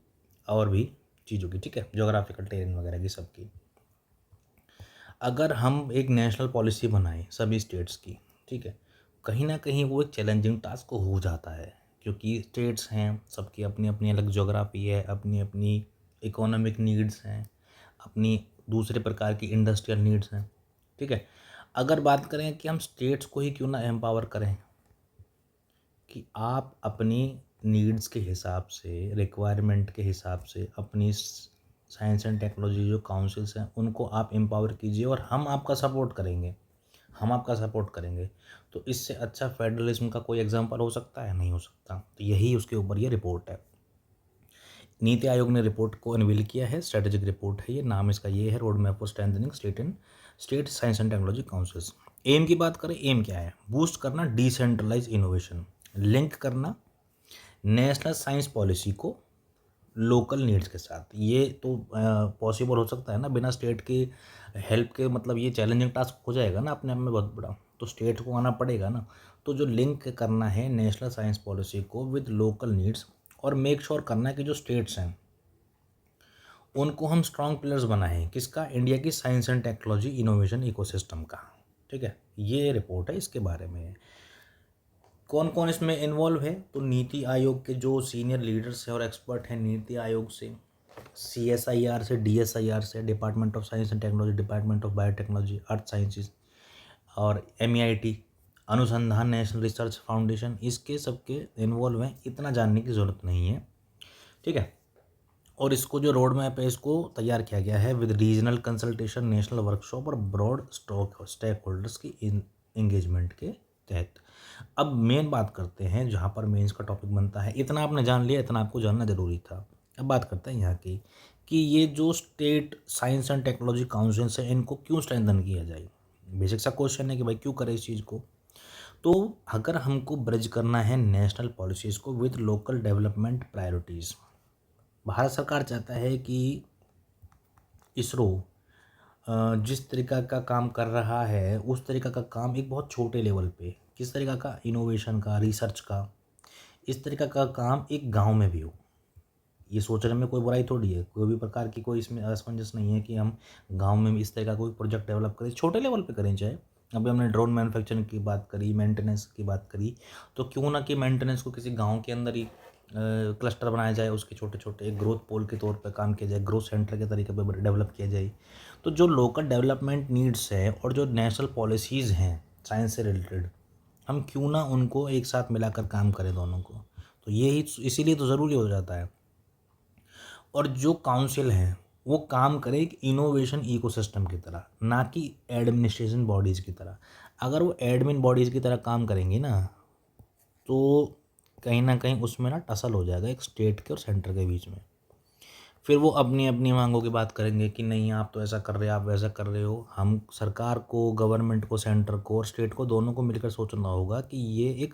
और भी चीज़ों की, ठीक है, जोग्राफिकल टेरेन वगैरह की सबकी, अगर हम एक नेशनल पॉलिसी बनाएं सभी स्टेट्स की, ठीक है, कहीं ना कहीं वो एक चैलेंजिंग टास्क हो जाता है, क्योंकि स्टेट्स हैं सबकी अपनी अपनी अलग जोग्राफी है, अपनी अपनी इकोनॉमिक नीड्स हैं, अपनी दूसरे प्रकार की इंडस्ट्रियल नीड्स हैं, ठीक है। अगर बात करें कि हम स्टेट्स को ही क्यों ना एम्पावर करें कि आप अपनी नीड्स के हिसाब से, रिक्वायरमेंट के हिसाब से अपनी साइंस एंड टेक्नोलॉजी जो काउंसिल्स हैं उनको आप एम्पावर कीजिए और हम आपका सपोर्ट करेंगे, हम आपका सपोर्ट करेंगे। तो इससे अच्छा फेडरलिज्म का कोई एग्जांपल हो सकता है, नहीं हो सकता। तो यही उसके ऊपर ये रिपोर्ट है। नीति आयोग ने रिपोर्ट को अनवील किया है, स्ट्रेटेजिक रिपोर्ट है ये, नाम इसका ये है road map for strengthening state science and technology councils. Aim की बात करें, एम क्या है, बूस्ट करना डिसेंट्रलाइज इनोवेशन, लिंक करना नेशनल साइंस पॉलिसी को लोकल नीड्स के साथ। ये तो पॉसिबल हो सकता है ना, बिना स्टेट की हेल्प के, मतलब ये चैलेंजिंग टास्क हो जाएगा ना अपने आप में बहुत बड़ा, तो स्टेट को आना पड़ेगा ना। तो जो लिंक करना है नेशनल साइंस पॉलिसी को विद लोकल नीड्स, और मेक श्योर करना है कि जो स्टेट्स हैं उनको हम स्ट्रॉन्ग पिलर्स बनाएं, किसका, इंडिया की science and technology innovation ecosystem का, ठीक है। ये रिपोर्ट है, इसके बारे में कौन कौन इसमें इन्वॉल्व है, तो नीति आयोग के जो सीनियर लीडर्स हैं और एक्सपर्ट हैं नीति आयोग से, CSIR से, DSIR से, department of science and technology, department of biotechnology, earth sciences, और MEIT, अनुसंधान नेशनल रिसर्च फाउंडेशन, इसके सबके इन्वॉल्व हैं, इतना जानने की ज़रूरत नहीं है, ठीक है। और इसको जो रोड मैप है इसको तैयार किया गया है with regional consultation, national workshop और ब्रॉड स्टेक होल्डर्स की इंगेजमेंट के तहत। अब मेन बात करते हैं जहाँ पर मेंस का टॉपिक बनता है, इतना आपने जान लिया, इतना आपको जानना ज़रूरी था। अब बात करते हैं यहाँ की कि ये जो state science and technology councils है इनको क्यों स्ट्रेंथन किया जाए। बेसिक सा क्वेश्चन है कि भाई क्यों करें इस चीज़ को। तो अगर हमको ब्रिज करना है नेशनल पॉलिसीज़ को with local development priorities, Bharat सरकार चाहता है कि इसरो जिस तरीका का काम कर रहा है उस तरीका का काम एक बहुत छोटे लेवल पे, किस तरीका का, इनोवेशन का, रिसर्च का, इस तरीका का काम एक गांव में भी हो। ये सोचने में कोई बुराई थोड़ी है, कोई भी प्रकार की कोई इसमें असमंजस नहीं है कि हम गांव में इस तरह का कोई प्रोजेक्ट डेवलप करें, छोटे लेवल पे करें चाहे, अभी हमने ड्रोन मैन्युफैक्चरिंग की बात करी, मेंटेनेंस की बात करी, तो क्यों ना कि मेंटेनेंस को किसी गांव के अंदर ही क्लस्टर बनाया जाए, उसके छोटे छोटे एक ग्रोथ पोल के तौर पे काम किया जाए, ग्रोथ सेंटर के तरीके पे डेवलप किया जाए। तो जो लोकल डेवलपमेंट नीड्स है और जो नेशनल पॉलिसीज़ हैं साइंस से रिलेटेड, हम क्यों ना उनको एक साथ मिलाकर काम करें दोनों को। तो यही इसीलिए तो ज़रूरी हो जाता है। और जो काउंसिल है वो काम करे एक इनोवेशन इकोसिस्टम की तरह, ना कि एडमिनिस्ट्रेशन बॉडीज़ की तरह। अगर वो एडमिन बॉडीज़ की तरह काम करेंगी ना, तो कहीं ना कहीं उसमें ना टसल हो जाएगा एक स्टेट के और सेंटर के बीच में। फिर वो अपनी अपनी मांगों की बात करेंगे कि नहीं आप तो ऐसा कर रहे हो, आप वैसा कर रहे हो। हम सरकार को, गवर्नमेंट को, सेंटर को और स्टेट को, दोनों को मिलकर सोचना होगा कि ये एक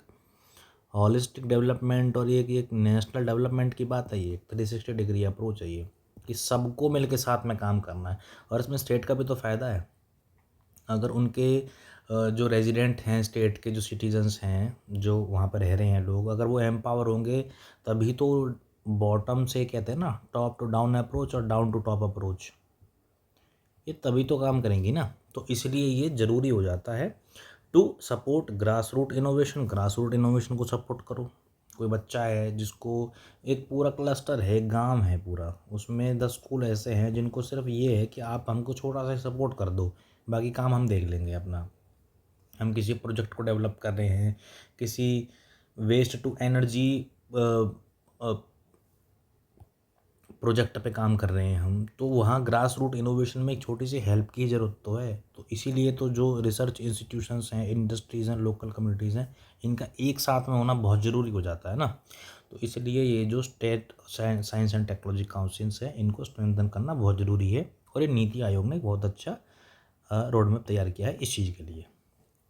हॉलिस्टिक डेवलपमेंट और ये एक नेशनल डेवलपमेंट की बात है। ये 360 डिग्री अप्रोच है ये, कि सबको मिल के साथ में काम करना है। और इसमें स्टेट का भी तो फ़ायदा है। अगर उनके जो रेजिडेंट हैं स्टेट के, जो सिटीजन्स हैं, जो वहाँ पर रह रहे हैं लोग, अगर वो एम्पावर होंगे तभी तो बॉटम से कहते हैं ना, टॉप टू डाउन अप्रोच और डाउन टू टॉप अप्रोच, ये तभी तो काम करेंगी ना। तो इसलिए ये ज़रूरी हो जाता है to support grass root innovation. Grass root innovation को सपोर्ट करो। कोई बच्चा है जिसको, एक पूरा क्लस्टर है, गांव है पूरा, उसमें 10 स्कूल ऐसे हैं जिनको सिर्फ ये है कि आप हमको छोटा सा सपोर्ट कर दो, बाकी काम हम देख लेंगे अपना। हम किसी प्रोजेक्ट को डेवलप कर रहे हैं, किसी वेस्ट टू एनर्जी प्रोजेक्ट पे काम कर रहे हैं हम, तो वहाँ ग्रास रूट इनोवेशन में एक छोटी सी हेल्प की ज़रूरत तो है। तो इसीलिए तो जो रिसर्च इंस्टीट्यूशंस हैं, इंडस्ट्रीज़ हैं, लोकल कम्युनिटीज़ हैं, इनका एक साथ में होना बहुत ज़रूरी हो जाता है ना। तो इसलिए ये जो state science and technology councils हैं, इनको स्ट्रेंथन करना बहुत ज़रूरी है। और ये नीति आयोग ने बहुत अच्छा रोड मैप तैयार किया है इस चीज़ के लिए।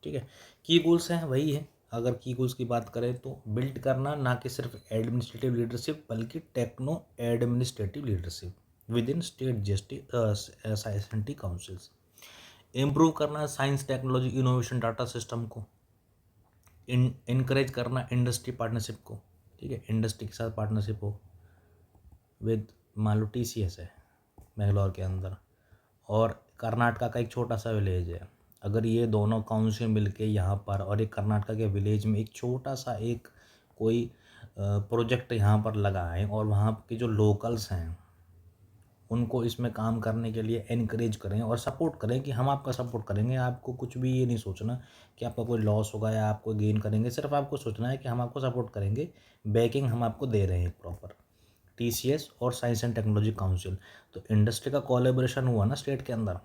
ठीक है, की गोल्स हैं वही है। अगर की गोल्स की बात करें तो बिल्ड करना ना कि सिर्फ एडमिनिस्ट्रेटिव लीडरशिप, बल्कि techno administrative leadership within state scientific councils. Improve करना science technology innovation data system को। इनकरेज करना इंडस्ट्री पार्टनरशिप को। ठीक है, इंडस्ट्री के साथ पार्टनरशिप हो विद, मान लो TCS है बेंगलोर के अंदर, और कर्नाटका का एक छोटा सा विलेज है। अगर ये दोनों काउंसिल मिलके यहाँ पर, और एक कर्नाटका के विलेज में एक छोटा सा एक कोई प्रोजेक्ट यहाँ पर लगाएं, और वहाँ के जो लोकल्स हैं उनको इसमें काम करने के लिए एनकरेज करें और सपोर्ट करें कि हम आपका सपोर्ट करेंगे। आपको कुछ भी ये नहीं सोचना कि आपका कोई लॉस होगा या आप कोई गेन करेंगे, सिर्फ आपको सोचना है कि हम आपको सपोर्ट करेंगे, बैकिंग हम आपको दे रहे हैं प्रॉपर। TCS और साइंस एंड टेक्नोलॉजी काउंसिल, तो इंडस्ट्री का कोलैबोरेशन हुआ ना स्टेट के अंदर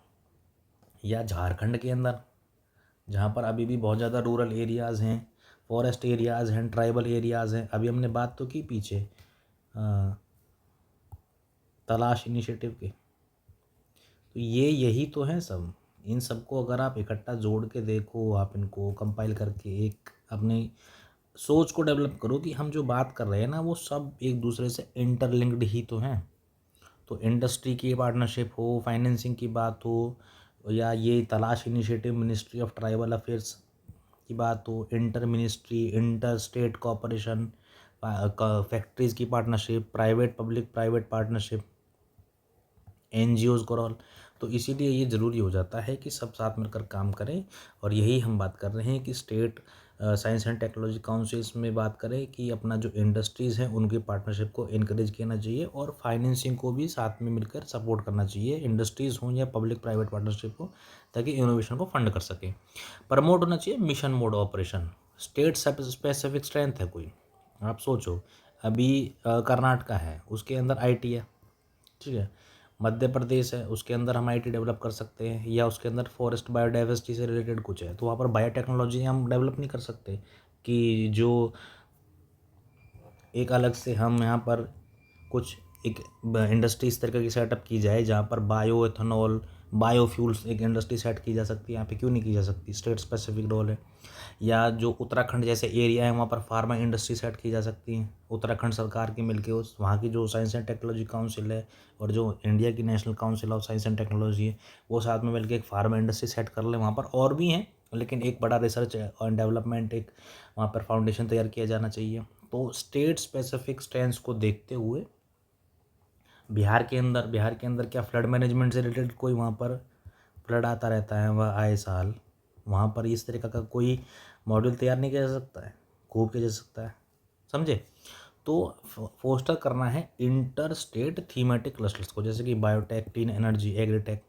या झारखंड के अंदर, जहाँ पर अभी भी बहुत ज़्यादा रूरल एरियाज़ हैं, फॉरेस्ट एरियाज़ हैं, ट्राइबल एरियाज़ हैं। अभी हमने बात तो की पीछे तलाश इनिशिएटिव के। तो ये यही तो है सब। इन सबको अगर आप इकट्ठा जोड़ के देखो, आप इनको कंपाइल करके एक अपनी सोच को डेवलप करो कि हम जो बात कर रहे हैं ना, वो सब एक दूसरे से इंटरलिंक्ड ही तो हैं। तो इंडस्ट्री की पार्टनरशिप हो, फाइनेंसिंग की बात हो, या ये Talash initiative ministry of tribal affairs की बात हो, inter ministry, inter state cooperation, factories की partnership, private public private partnership, NGOs को रोल। तो इसीलिए ये ज़रूरी हो जाता है कि सब साथ मिलकर काम करें। और यही हम बात कर रहे हैं कि state science and technology councils में बात करें कि अपना जो इंडस्ट्रीज़ हैं उनकी पार्टनरशिप को इनक्रेज करना चाहिए, और फाइनेंसिंग को भी साथ में मिलकर सपोर्ट करना चाहिए, इंडस्ट्रीज़ हों या पब्लिक प्राइवेट पार्टनरशिप हो, ताकि इनोवेशन को फंड कर सकें। प्रमोट होना चाहिए mission mode operation. State specific strength है कोई, आप सोचो अभी कर्नाटका है, उसके अंदर IT है। ठीक है, मध्य प्रदेश है, उसके अंदर हम IT डेवलप कर सकते हैं, या उसके अंदर फॉरेस्ट बायोडाइवर्सिटी से रिलेटेड कुछ है, तो वहाँ पर बायोटेक्नोलॉजी हम डेवलप नहीं कर सकते कि जो एक अलग से हम यहाँ पर कुछ एक इंडस्ट्री इस तरीके की सेटअप की जाए जहाँ पर बायो एथेनॉल, बायोफ्यूल्स एक इंडस्ट्री सेट की जा सकती है। यहाँ पे क्यों नहीं की जा सकती? स्टेट स्पेसिफिक रोल है। या जो उत्तराखंड जैसे एरिया है वहाँ पर फार्मा इंडस्ट्री सेट की जा सकती है, उत्तराखंड सरकार की मिलके उस वहाँ की जो साइंस एंड टेक्नोलॉजी काउंसिल है और जो इंडिया की national council of science and technology है, वो साथ में मिलकर एक फार्मा इंडस्ट्री सेट कर ले। वहाँ पर और भी हैं, लेकिन एक बड़ा रिसर्च और डेवलपमेंट एक वहाँ पर फाउंडेशन तैयार किया जाना चाहिए। तो स्टेट स्पेसिफिक स्ट्रेंथ्स को देखते हुए बिहार के अंदर क्या फ्लड मैनेजमेंट से रिलेटेड कोई वहाँ पर फ्लड आता रहता है वह आए साल, वहाँ पर इस तरीक़ा का कोई मॉड्यूल तैयार नहीं किया जा सकता है, खूब किया जा सकता है, समझे। तो फोस्टर करना है इंटर स्टेट थीमेटिक क्लस्टर्स को, जैसे कि biotech, clean energy, agritech.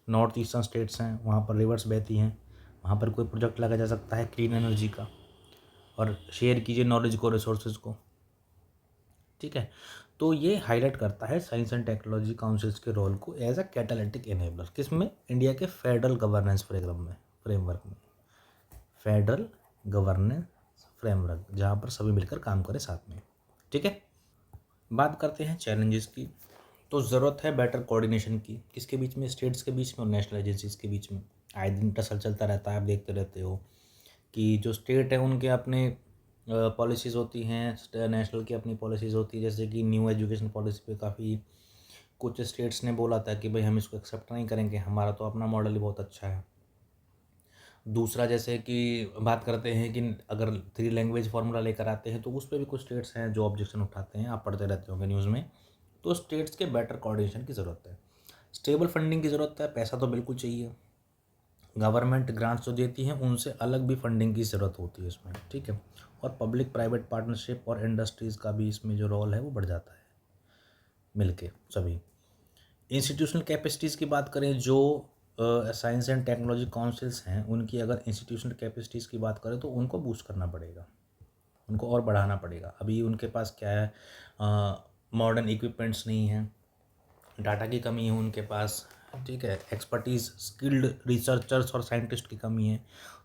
North eastern states हैं, वहाँ पर रिवर्स बहती हैं, वहाँ पर कोई प्रोजेक्ट लगाया जा सकता है क्लीन एनर्जी का, और शेयर कीजिए नॉलेज को, रिसोर्सेज को, ठीक है। तो ये हाईलाइट करता है साइंस एंड टेक्नोलॉजी काउंसिल्स के रोल को एज अ कैटालिटिक एनेबलर, किसमें, इंडिया के फेडरल गवर्नेंस फ्रेमवर्क में, फेडरल गवर्नेंस फ्रेमवर्क, जहाँ पर सभी मिलकर काम करें साथ में, ठीक है। बात करते हैं चैलेंजेस की। तो ज़रूरत है बेटर कोऑर्डिनेशन की, किसके बीच में, स्टेट्स के बीच में और नेशनल एजेंसीज के बीच में। आए दिन टसल चलता रहता है, आप देखते रहते हो कि जो स्टेट है उनके अपने पॉलिसीज़ होती हैं, नेशनल की अपनी पॉलिसीज़ होती है। जैसे कि न्यू एजुकेशन पॉलिसी पे काफ़ी कुछ स्टेट्स ने बोला था कि भाई हम इसको एक्सेप्ट नहीं करेंगे, हमारा तो अपना मॉडल ही बहुत अच्छा है। दूसरा, जैसे कि बात करते हैं कि अगर 3 लैंग्वेज फार्मूला लेकर आते हैं तो उस पर भी कुछ स्टेट्स हैं जो ऑब्जेक्शन उठाते हैं, आप पढ़ते रहते होंगे न्यूज़ में। तो स्टेट्स के बेटर कोऑर्डिनेशन की ज़रूरत है, स्टेबल फंडिंग की ज़रूरत है, पैसा तो बिल्कुल चाहिए। गवर्नमेंट ग्रांट्स जो देती हैं उनसे अलग भी फंडिंग की ज़रूरत होती है इसमें, ठीक है। और पब्लिक प्राइवेट पार्टनरशिप और इंडस्ट्रीज़ का भी इसमें जो रोल है वो बढ़ जाता है मिलके सभी। इंस्टीट्यूशनल कैपेसिटीज़ की बात करें, जो साइंस एंड टेक्नोलॉजी काउंसिल्स हैं उनकी अगर इंस्टीट्यूशनल कैपेसिटीज़ की बात करें तो उनको बूस्ट करना पड़ेगा, उनको और बढ़ाना पड़ेगा। अभी उनके पास क्या है, मॉडर्न इक्विपमेंट्स नहीं हैं, डाटा की कमी है उनके पास, ठीक है, एक्सपर्टीज़, स्किल्ड रिसर्चर्स और साइंटिस्ट की कमी है।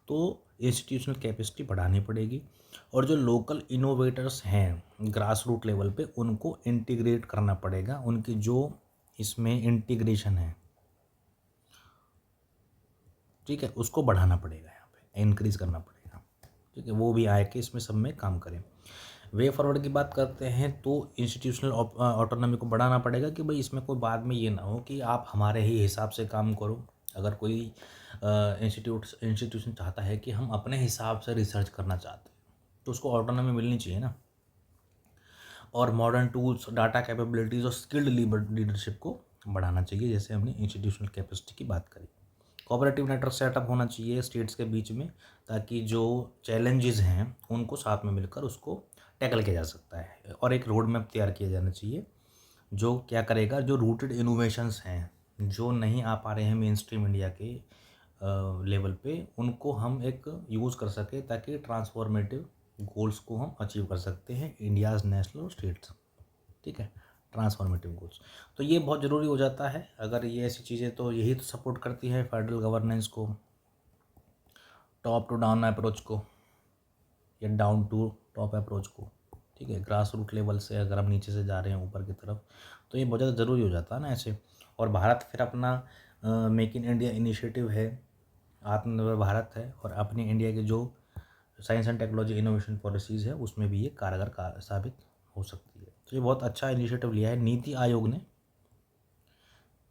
तो इंस्टीट्यूशनल कैपेसिटी बढ़ानी पड़ेगी, और जो लोकल इनोवेटर्स हैं ग्रास रूट लेवल पे उनको इंटीग्रेट करना पड़ेगा, उनकी जो इसमें इंटीग्रेशन है, ठीक है, उसको बढ़ाना पड़ेगा, यहाँ पे इंक्रीज़ करना पड़ेगा, ठीक है, वो भी आए कि इसमें सब में काम करें। वे फॉरवर्ड की बात करते हैं तो इंस्टीट्यूशनल ऑटोनॉमी को बढ़ाना पड़ेगा कि भाई इसमें कोई बाद में ये ना हो कि आप हमारे ही हिसाब से काम करो। अगर कोई इंस्टीट्यूशन चाहता है कि हम अपने हिसाब से रिसर्च करना चाहते हैं तो उसको ऑटोनॉमी मिलनी चाहिए ना। और मॉडर्न टूल्स, डाटा कैपेबिलिटीज़ और स्किल्ड लीडरशिप को बढ़ाना चाहिए, जैसे हमने इंस्टीट्यूशनल कैपेसिटी की बात करी। कोऑपरेटिव नेटवर्क सेटअप होना चाहिए स्टेट्स के बीच में, ताकि जो चैलेंजेस हैं उनको साथ में मिलकर उसको टैकल किया जा सकता है। और एक रोड मैप तैयार किया जाना चाहिए जो क्या करेगा, जो रूटेड इनोवेशंस हैं जो नहीं आ पा रहे हैं मेन स्ट्रीम इंडिया के लेवल पे, उनको हम एक यूज़ कर सकें ताकि ट्रांसफॉर्मेटिव गोल्स को हम अचीव कर सकते हैं, इंडियाज़ नेशनल और स्टेट्स, ठीक है, ट्रांसफॉर्मेटिव गोल्स। तो ये बहुत ज़रूरी हो जाता है अगर ये ऐसी चीज़ें, तो यही तो सपोर्ट करती है फेडरल गवर्नेंस को, टॉप टू डाउन अप्रोच को या डाउन टू टॉप अप्रोच को, ठीक है। ग्रास रूट लेवल से अगर हम नीचे से जा रहे हैं ऊपर की तरफ तो ये बहुत ज़्यादा ज़रूरी हो जाता है ना ऐसे। और भारत फिर अपना मेक इन इंडिया इनिशिएटिव है, आत्मनिर्भर भारत है, और अपनी इंडिया के जो science and technology innovation policies है उसमें भी ये कारगर साबित हो सकती है। तो ये बहुत अच्छा इनिशिएटिव लिया है नीति आयोग ने।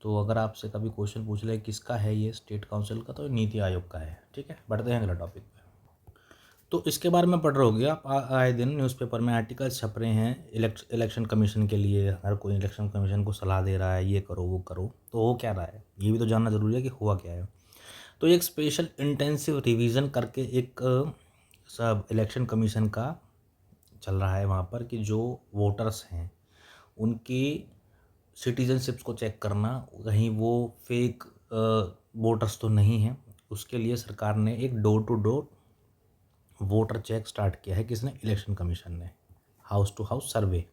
तो अगर आपसे कभी क्वेश्चन पूछ ले किसका है ये स्टेट काउंसिल का, तो नीति आयोग का है, ठीक है। बढ़ते हैं अगला टॉपिक पे। तो इसके बारे में पढ़ रहे होगे आप, आए दिन न्यूज़पेपर में आर्टिकल्स छप रहे हैं इलेक्शन कमीशन के लिए, हर कोई इलेक्शन कमीशन को सलाह दे रहा है ये करो वो करो। तो हो क्या रहा है ये भी तो जानना ज़रूरी है कि हुआ क्या है। तो एक स्पेशल इंटेंसिव रिवीजन करके एक सब इलेक्शन कमीशन का चल रहा है वहाँ पर, कि जो वोटर्स हैं उनकी सिटीजनशिप्स को चेक करना, कहीं वो फेक वोटर्स तो नहीं हैं। उसके लिए सरकार ने एक door to door voter check start किया है, किसने, इलेक्शन कमीशन ने, हाउस टू हाउस सर्वे,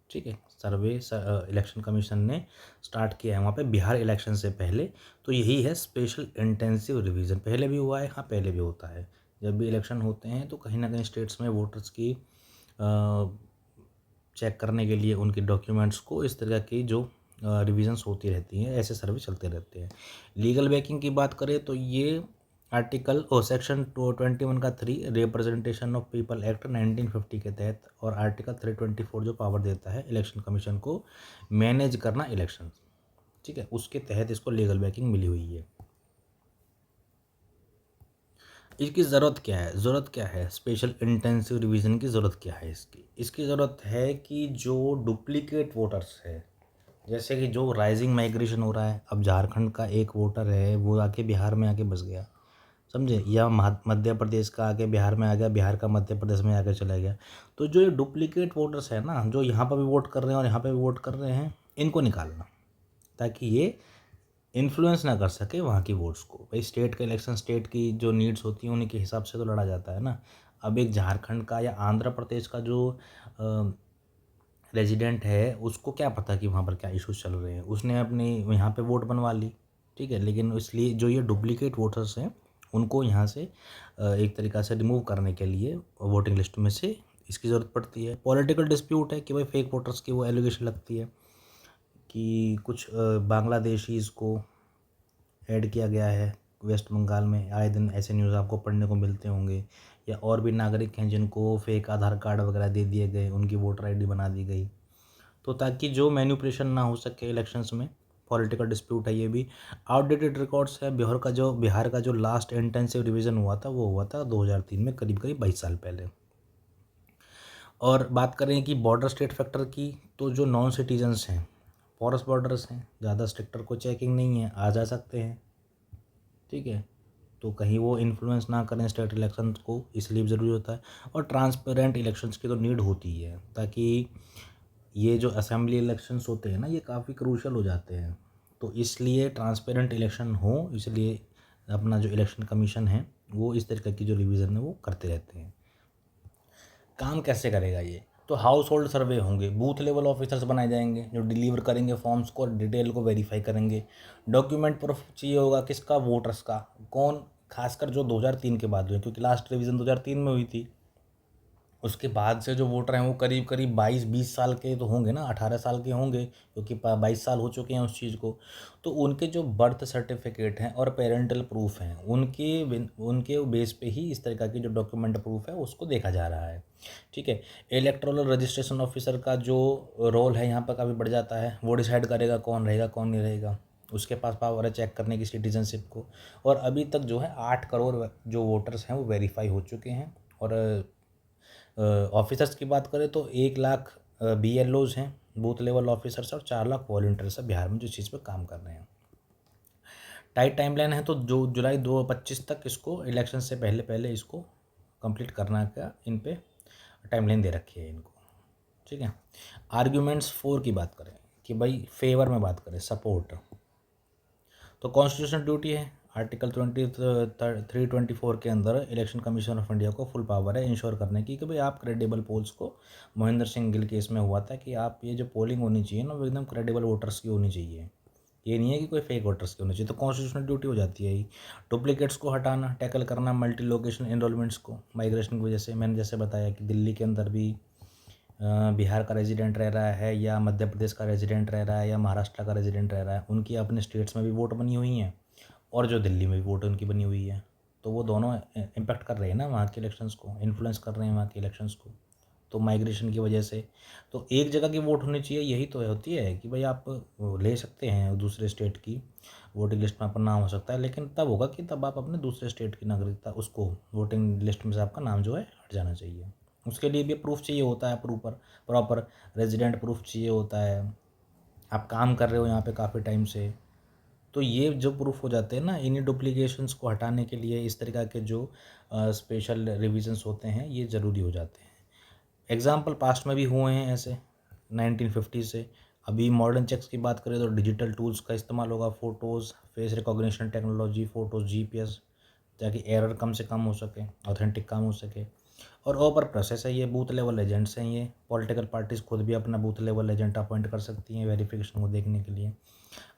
ठीक है, सर्वे इलेक्शन कमीशन ने स्टार्ट किया है वहाँ पे बिहार इलेक्शन से पहले। तो यही है स्पेशल इंटेंसिव रिवीजन, पहले भी हुआ है, हाँ पहले भी होता है, जब भी इलेक्शन होते हैं तो कहीं ना कहीं स्टेट्स में वोटर्स की चेक करने के लिए उनके डॉक्यूमेंट्स को इस तरह की जो रिविजन्स होती रहती हैं, ऐसे सर्वे चलते रहते हैं। लीगल बैकिंग की बात करें तो ये आर्टिकल और सेक्शन 21 का 3 रिप्रेजेंटेशन ऑफ पीपल एक्ट 1950 के तहत, और आर्टिकल 324 जो पावर देता है इलेक्शन कमीशन को मैनेज करना इलेक्शन, ठीक है, उसके तहत इसको लीगल बैकिंग मिली हुई है। इसकी ज़रूरत क्या है, स्पेशल इंटेंसिव रिवीजन की ज़रूरत क्या है, इसकी ज़रूरत है कि जो डुप्लीकेट वोटर्स है, जैसे कि जो राइजिंग माइग्रेशन हो रहा है, अब झारखंड का एक वोटर है वो आके बिहार में आके बस गया, समझे, या मध्य प्रदेश का आके बिहार में आ गया, बिहार का मध्य प्रदेश में आके चला गया। तो जो ये डुप्लीकेट वोटर्स है ना, जो यहाँ पर भी वोट कर रहे हैं और यहाँ पे भी वोट कर रहे हैं, इनको निकालना, ताकि ये इन्फ्लुएंस ना कर सके वहाँ की वोट्स को। भाई स्टेट का इलेक्शन स्टेट की जो नीड्स होती हैं उन्हीं के हिसाब से तो लड़ा जाता है ना। अब एक झारखंड का या आंध्र प्रदेश का जो रेजिडेंट है, उसको क्या पता कि वहाँ पर क्या इश्यूज चल रहे हैं, उसने अपनी यहाँ पे वोट बनवा ली, ठीक है। लेकिन इसलिए जो ये डुप्लीकेट वोटर्स हैं उनको यहाँ से एक तरीक़ा से रिमूव करने के लिए वोटिंग लिस्ट में से इसकी ज़रूरत पड़ती है। पॉलिटिकल डिस्प्यूट है कि भाई फेक वोटर्स की वो एलिगेशन लगती है कि कुछ बांग्लादेशीज़ को ऐड किया गया है वेस्ट बंगाल में। आए दिन ऐसे न्यूज़ आपको पढ़ने को मिलते होंगे। या और भी नागरिक हैं जिनको फेक आधार कार्ड वगैरह दे दिए गए, उनकी वोटर आईडी बना दी गई, तो ताकि जो मैनिपुलेशन ना हो सके इलेक्शंस में। पॉलिटिकल डिस्प्यूट है ये भी। आउटडेटेड रिकॉर्ड्स है। बिहार का जो लास्ट इंटेंसिव रिवीजन हुआ था वो हुआ था 2003 में, करीब करीब 22 साल पहले। और बात करें कि बॉर्डर स्टेट फैक्टर की, तो जो नॉन सिटीजन्स हैं, पोरस बॉर्डर्स हैं, ज़्यादा स्ट्रिक्टर कोई चेकिंग नहीं है, आ जा सकते हैं, ठीक है। तो कहीं वो इन्फ्लुएंस ना करें स्टेट इलेक्शन को, इसलिए भी ज़रूरी होता है। और ट्रांसपेरेंट इलेक्शंस की तो नीड होती ही है, ताकि ये जो असेंबली इलेक्शंस होते हैं ना, ये काफ़ी क्रूशल हो जाते हैं। तो इसलिए ट्रांसपेरेंट इलेक्शन हो, इसलिए अपना जो इलेक्शन कमीशन है वो इस तरीके की जो रिवीजन है वो करते रहते हैं। काम कैसे करेगा ये? तो हाउस होल्ड सर्वे होंगे, बूथ लेवल ऑफिसर्स बनाए जाएंगे जो डिलीवर करेंगे फॉर्म्स को और डिटेल को वेरीफाई करेंगे। डॉक्यूमेंट प्रूफ चाहिए होगा किसका? वोटर्स का। कौन? खासकर जो 2003 के बाद हुए, क्योंकि लास्ट रिवीजन 2003 में हुई थी। उसके बाद से जो वोटर हैं वो करीब करीब 22-20 साल के तो होंगे ना, 18 साल के होंगे, क्योंकि 22 साल हो चुके हैं उस चीज़ को। तो उनके जो बर्थ सर्टिफिकेट हैं और पेरेंटल प्रूफ हैं, उनके बेस पे ही इस तरह की जो डॉक्यूमेंट प्रूफ है उसको देखा जा रहा है, ठीक है। इलेक्टोरल रजिस्ट्रेशन ऑफिसर का जो रोल है यहाँ पर काफ़ी बढ़ जाता है। वो डिसाइड करेगा कौन रहेगा कौन नहीं रहेगा। उसके पास पावर है चेक करने की सिटीजनशिप को। और अभी तक जो है 8 करोड़ जो वोटर्स हैं वो वेरीफाई हो चुके हैं। और ऑफिसर्स की बात करें तो 1 लाख BLOs हैं, बूथ लेवल ऑफिसर्स, और 4 लाख वॉलंटियर्स हैं बिहार में जो चीज़ पे काम कर रहे हैं। टाइट टाइमलाइन है, तो जो जुलाई 2025 तक इसको इलेक्शन से पहले पहले इसको कंप्लीट करना का इन पे टाइमलाइन दे रखी है इनको, ठीक है। आर्ग्यूमेंट्स 4 की बात करें कि भाई फेवर में बात करें, सपोर्ट, तो कॉन्स्टिट्यूशनल ड्यूटी है। आर्टिकल 324 के अंदर इलेक्शन कमीशन ऑफ इंडिया को फुल पावर है इंश्योर करने की कि भाई आप क्रेडिबल पोल्स को, महेंद्र सिंह गिल केस में हुआ था कि आप ये जो पोलिंग होनी चाहिए ना वो एकदम क्रेडिबल वोटर्स की होनी चाहिए, ये नहीं है कि कोई फेक वोटर्स की होनी चाहिए। तो कॉन्स्टिट्यूशनल ड्यूटी हो जाती है ही। डुप्लीकेट्स को हटाना, टैकल करना, मल्टी लोकेशन इनरोलमेंट्स को माइग्रेशन की वजह से। मैंने जैसे बताया कि दिल्ली के अंदर भी बिहार का रेजिडेंट रह रहा है, या मध्य प्रदेश का रेजिडेंट रह रहा है, या महाराष्ट्र का रेजिडेंट रह रहा है, उनकी अपने स्टेट्स में भी वोट बनी हुई हैं और जो दिल्ली में भी वोट उनकी बनी हुई है। तो वो दोनों इम्पेक्ट कर रहे हैं ना वहाँ के इलेक्शंस को, इन्फ्लुएंस कर रहे हैं वहाँ के इलेक्शंस को। तो माइग्रेशन की वजह से तो एक जगह की वोट होनी चाहिए, यही तो होती है कि भाई आप ले सकते हैं दूसरे स्टेट की वोटिंग लिस्ट में आपका नाम हो सकता है, लेकिन तब होगा कि तब आप अपने दूसरे स्टेट की नागरिकता, उसको वोटिंग लिस्ट में से आपका नाम जो है हट जाना चाहिए। उसके लिए भी प्रूफ चाहिए होता है, प्रॉपर रेजिडेंट प्रूफ चाहिए होता है। आप काम कर रहे हो यहाँ पे काफ़ी टाइम से, तो ये जो प्रूफ हो जाते हैं ना, इन्हीं डुप्लीकेशंस को हटाने के लिए इस तरीक़ा के जो स्पेशल रिविजन्स होते हैं ये ज़रूरी हो जाते हैं। एग्ज़ाम्पल पास्ट में भी हुए हैं ऐसे 1950 से। अभी मॉडर्न चेक्स की बात करें तो डिजिटल टूल्स का इस्तेमाल होगा, photos, face recognition technology, photos, GPS, ताकि एरर कम से कम हो सके, ऑथेंटिक काम हो सके। और ओवर प्रोसेस है ये, बूथ लेवल एजेंट्स हैं ये। पॉलिटिकल पार्टीज़ खुद भी अपना बूथ लेवल एजेंट अपॉइंट कर सकती हैं वेरिफिकेशन को देखने के लिए।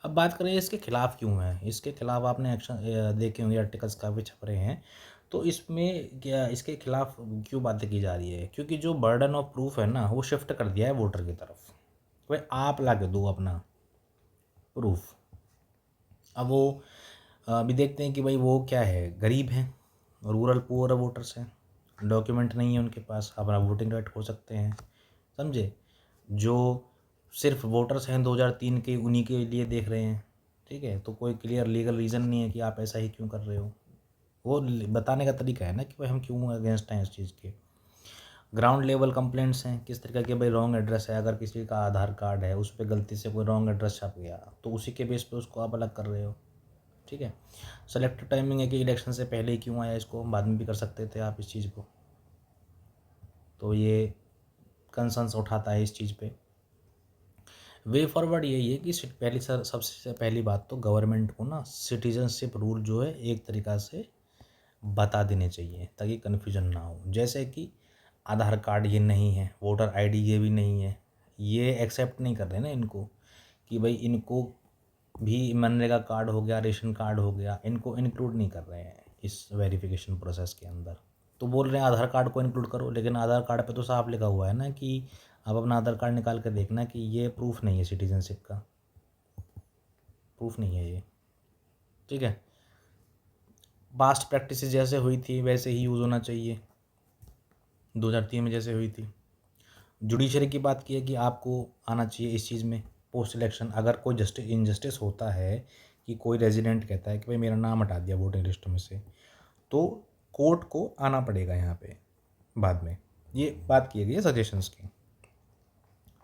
अब बात करें इसके खिलाफ क्यों है, इसके खिलाफ आपने एक्शन देखे होंगे, आर्टिकल्स काफ़ी छप रहे हैं। तो इसमें क्या इसके खिलाफ क्यों बातें की जा रही है? क्योंकि जो बर्डन ऑफ प्रूफ है ना वो शिफ्ट कर दिया है वोटर की तरफ। भाई आप ला के दो अपना प्रूफ। अब वो अभी देखते हैं कि भाई वो क्या है, गरीब हैं, रूरल पुअर वोटर्स हैं, डॉक्यूमेंट नहीं है उनके पास, अपना वोटिंग राइट खो सकते हैं, समझे। जो सिर्फ वोटर्स हैं 2003 के, उन्हीं के लिए देख रहे हैं, ठीक है। तो कोई क्लियर लीगल रीज़न नहीं है कि आप ऐसा ही क्यों कर रहे हो। वो बताने का तरीका है ना कि भाई हम क्यों अगेंस्ट हैं इस चीज़ के। ग्राउंड लेवल कंप्लेंट्स हैं, किस तरीके के भाई रॉन्ग एड्रेस है, अगर किसी का आधार कार्ड है उस पर गलती से कोई रॉन्ग एड्रेस छप गया तो उसी के बेस पे उसको आप अलग कर रहे हो, ठीक है। सेलेक्टिव टाइमिंग है कि इलेक्शन से पहले ही क्यों आया, इसको बाद में भी कर सकते थे आप इस चीज़ को, तो ये कंसर्न्स उठाता है इस चीज़ पे। वे फॉरवर्ड यही है कि पहली सबसे पहली बात तो गवर्नमेंट को ना सिटीजनशिप रूल जो है एक तरीक़ा से बता देने चाहिए ताकि कन्फ्यूजन ना हो। जैसे कि आधार कार्ड ये नहीं है, वोटर आईडी ये भी नहीं है, ये एक्सेप्ट नहीं कर रहे ना इनको, कि भाई इनको भी मनरेगा कार्ड हो गया, रेशन कार्ड हो गया, इनको इंक्लूड नहीं कर रहे हैं इस वेरिफिकेशन प्रोसेस के अंदर। तो बोल रहे हैं आधार कार्ड को इंक्लूड करो, लेकिन आधार कार्ड पे तो साफ लिखा हुआ है ना कि आप अपना आधार कार्ड निकाल कर देखना कि ये प्रूफ नहीं है सिटीजनशिप का, प्रूफ नहीं है ये, ठीक है। पास्ट प्रैक्टिस जैसे हुई थी वैसे ही यूज़ होना चाहिए, 2003 में जैसे हुई थी। जुडिशरी की बात की है कि आपको आना चाहिए इस चीज़ में पोस्ट इलेक्शन। अगर कोई इनजस्टिस होता है कि कोई रेजिडेंट कहता है कि भाई मेरा नाम हटा दिया वोटिंग लिस्ट में से, तो कोर्ट को आना पड़ेगा यहाँ पे बाद में, ये बात की गई है सजेशंस की,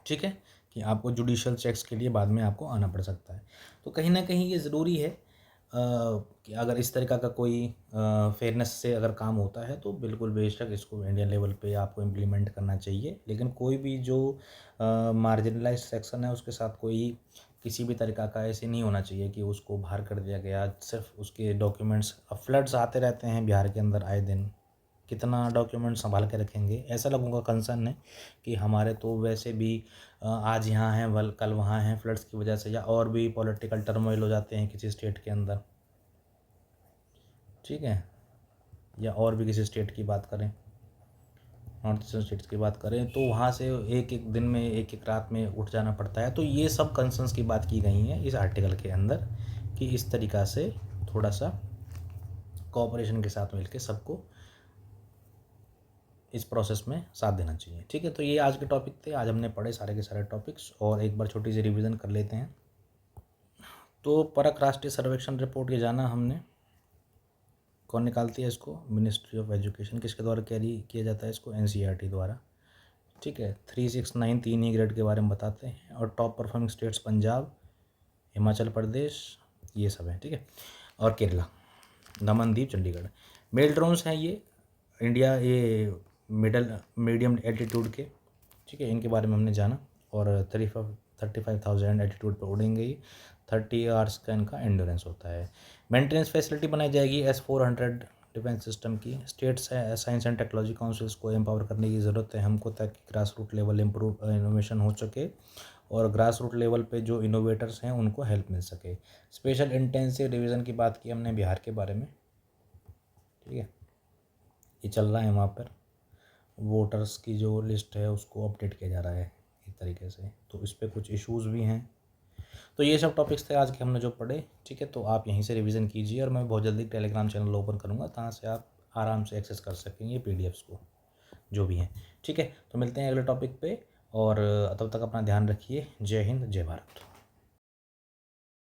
ठीक है, कि आपको जुडिशल चेक्स के लिए बाद में आपको आना पड़ सकता है। तो कहीं ना कहीं ये ज़रूरी है कि अगर इस तरीक़ा का कोई फेयरनेस से अगर काम होता है तो बिल्कुल बेशक इसको इंडियन लेवल पे आपको इम्प्लीमेंट करना चाहिए। लेकिन कोई भी जो मार्जिनलाइज सेक्शन है उसके साथ कोई किसी भी तरीक़ा का ऐसे नहीं होना चाहिए कि उसको बाहर कर दिया गया, सिर्फ उसके डॉक्यूमेंट्स। अब फ्लड्स आते रहते हैं बिहार के अंदर आए दिन, कितना डॉक्यूमेंट संभाल के रखेंगे। ऐसा लोगों का कंसर्न है कि हमारे तो वैसे भी आज यहाँ हैं कल वहाँ हैं फ्लड्स की वजह से, या और भी पॉलिटिकल टर्मोइल हो जाते हैं किसी स्टेट के अंदर, ठीक है, या और भी किसी स्टेट की बात करें, नॉर्थ ईस्टर्न स्टेट्स की बात करें, तो वहाँ से एक एक दिन में एक एक रात में उठ जाना पड़ता है। तो ये सब कंसर्न्स की बात की गई है इस आर्टिकल के अंदर कि इस तरीक़ा से थोड़ा सा कोऑपरेशन के साथ मिलकर सबको इस प्रोसेस में साथ देना चाहिए, ठीक है। तो ये आज के टॉपिक थे, आज हमने पढ़े सारे के सारे टॉपिक्स, और एक बार छोटी सी रिवीजन कर लेते हैं। तो परख राष्ट्रीय सर्वेक्षण रिपोर्ट ये जाना हमने, कौन निकालती है इसको, मिनिस्ट्री ऑफ एजुकेशन। किसके द्वारा कैरी किया जाता है इसको, एनसीईआरटी द्वारा, ठीक है। 369 3 ही ग्रेड के बारे में बताते हैं, और top performing states Punjab, Himachal Pradesh, ये सब है, ठीक है, और केरला, दमन दीव, चंडीगढ़। मेल ड्रोन्स हैं ये इंडिया, ये मीडियम एल्टीट्यूड के, ठीक है, इनके बारे में हमने जाना, और 35,000 एल्टीट्यूड पर उड़ेंगे ये, 30 आवर्स का इनका एंडोरेंस होता है। मेंटेनेंस फैसिलिटी बनाई जाएगी S-400 डिफेंस सिस्टम की। State science and technology councils को एम्पावर करने की ज़रूरत है हमको, ताकि ग्रास रूट लेवल इनोवेशन हो सके, और ग्रास रूट लेवल पे जो इनोवेटर्स हैं उनको हेल्प मिल सके। स्पेशल इंटेंसिव रिवीजन की बात की हमने बिहार के बारे में, ठीक है, ये चल रहा है वहाँ पर, वोटर्स की जो लिस्ट है उसको अपडेट किया जा रहा है एक तरीके से, तो इस पर कुछ इश्यूज़ भी हैं। तो ये सब टॉपिक्स थे आज के हमने जो पढ़े, ठीक है। तो आप यहीं से रिवीजन कीजिए, और मैं बहुत जल्दी टेलीग्राम चैनल ओपन करूँगा, जहाँ से आप आराम से एक्सेस कर सकेंगे PDFs को जो भी हैं, ठीक है। तो मिलते हैं अगले टॉपिक पे, और तब तक अपना ध्यान रखिए। जय हिंद, जय भारत।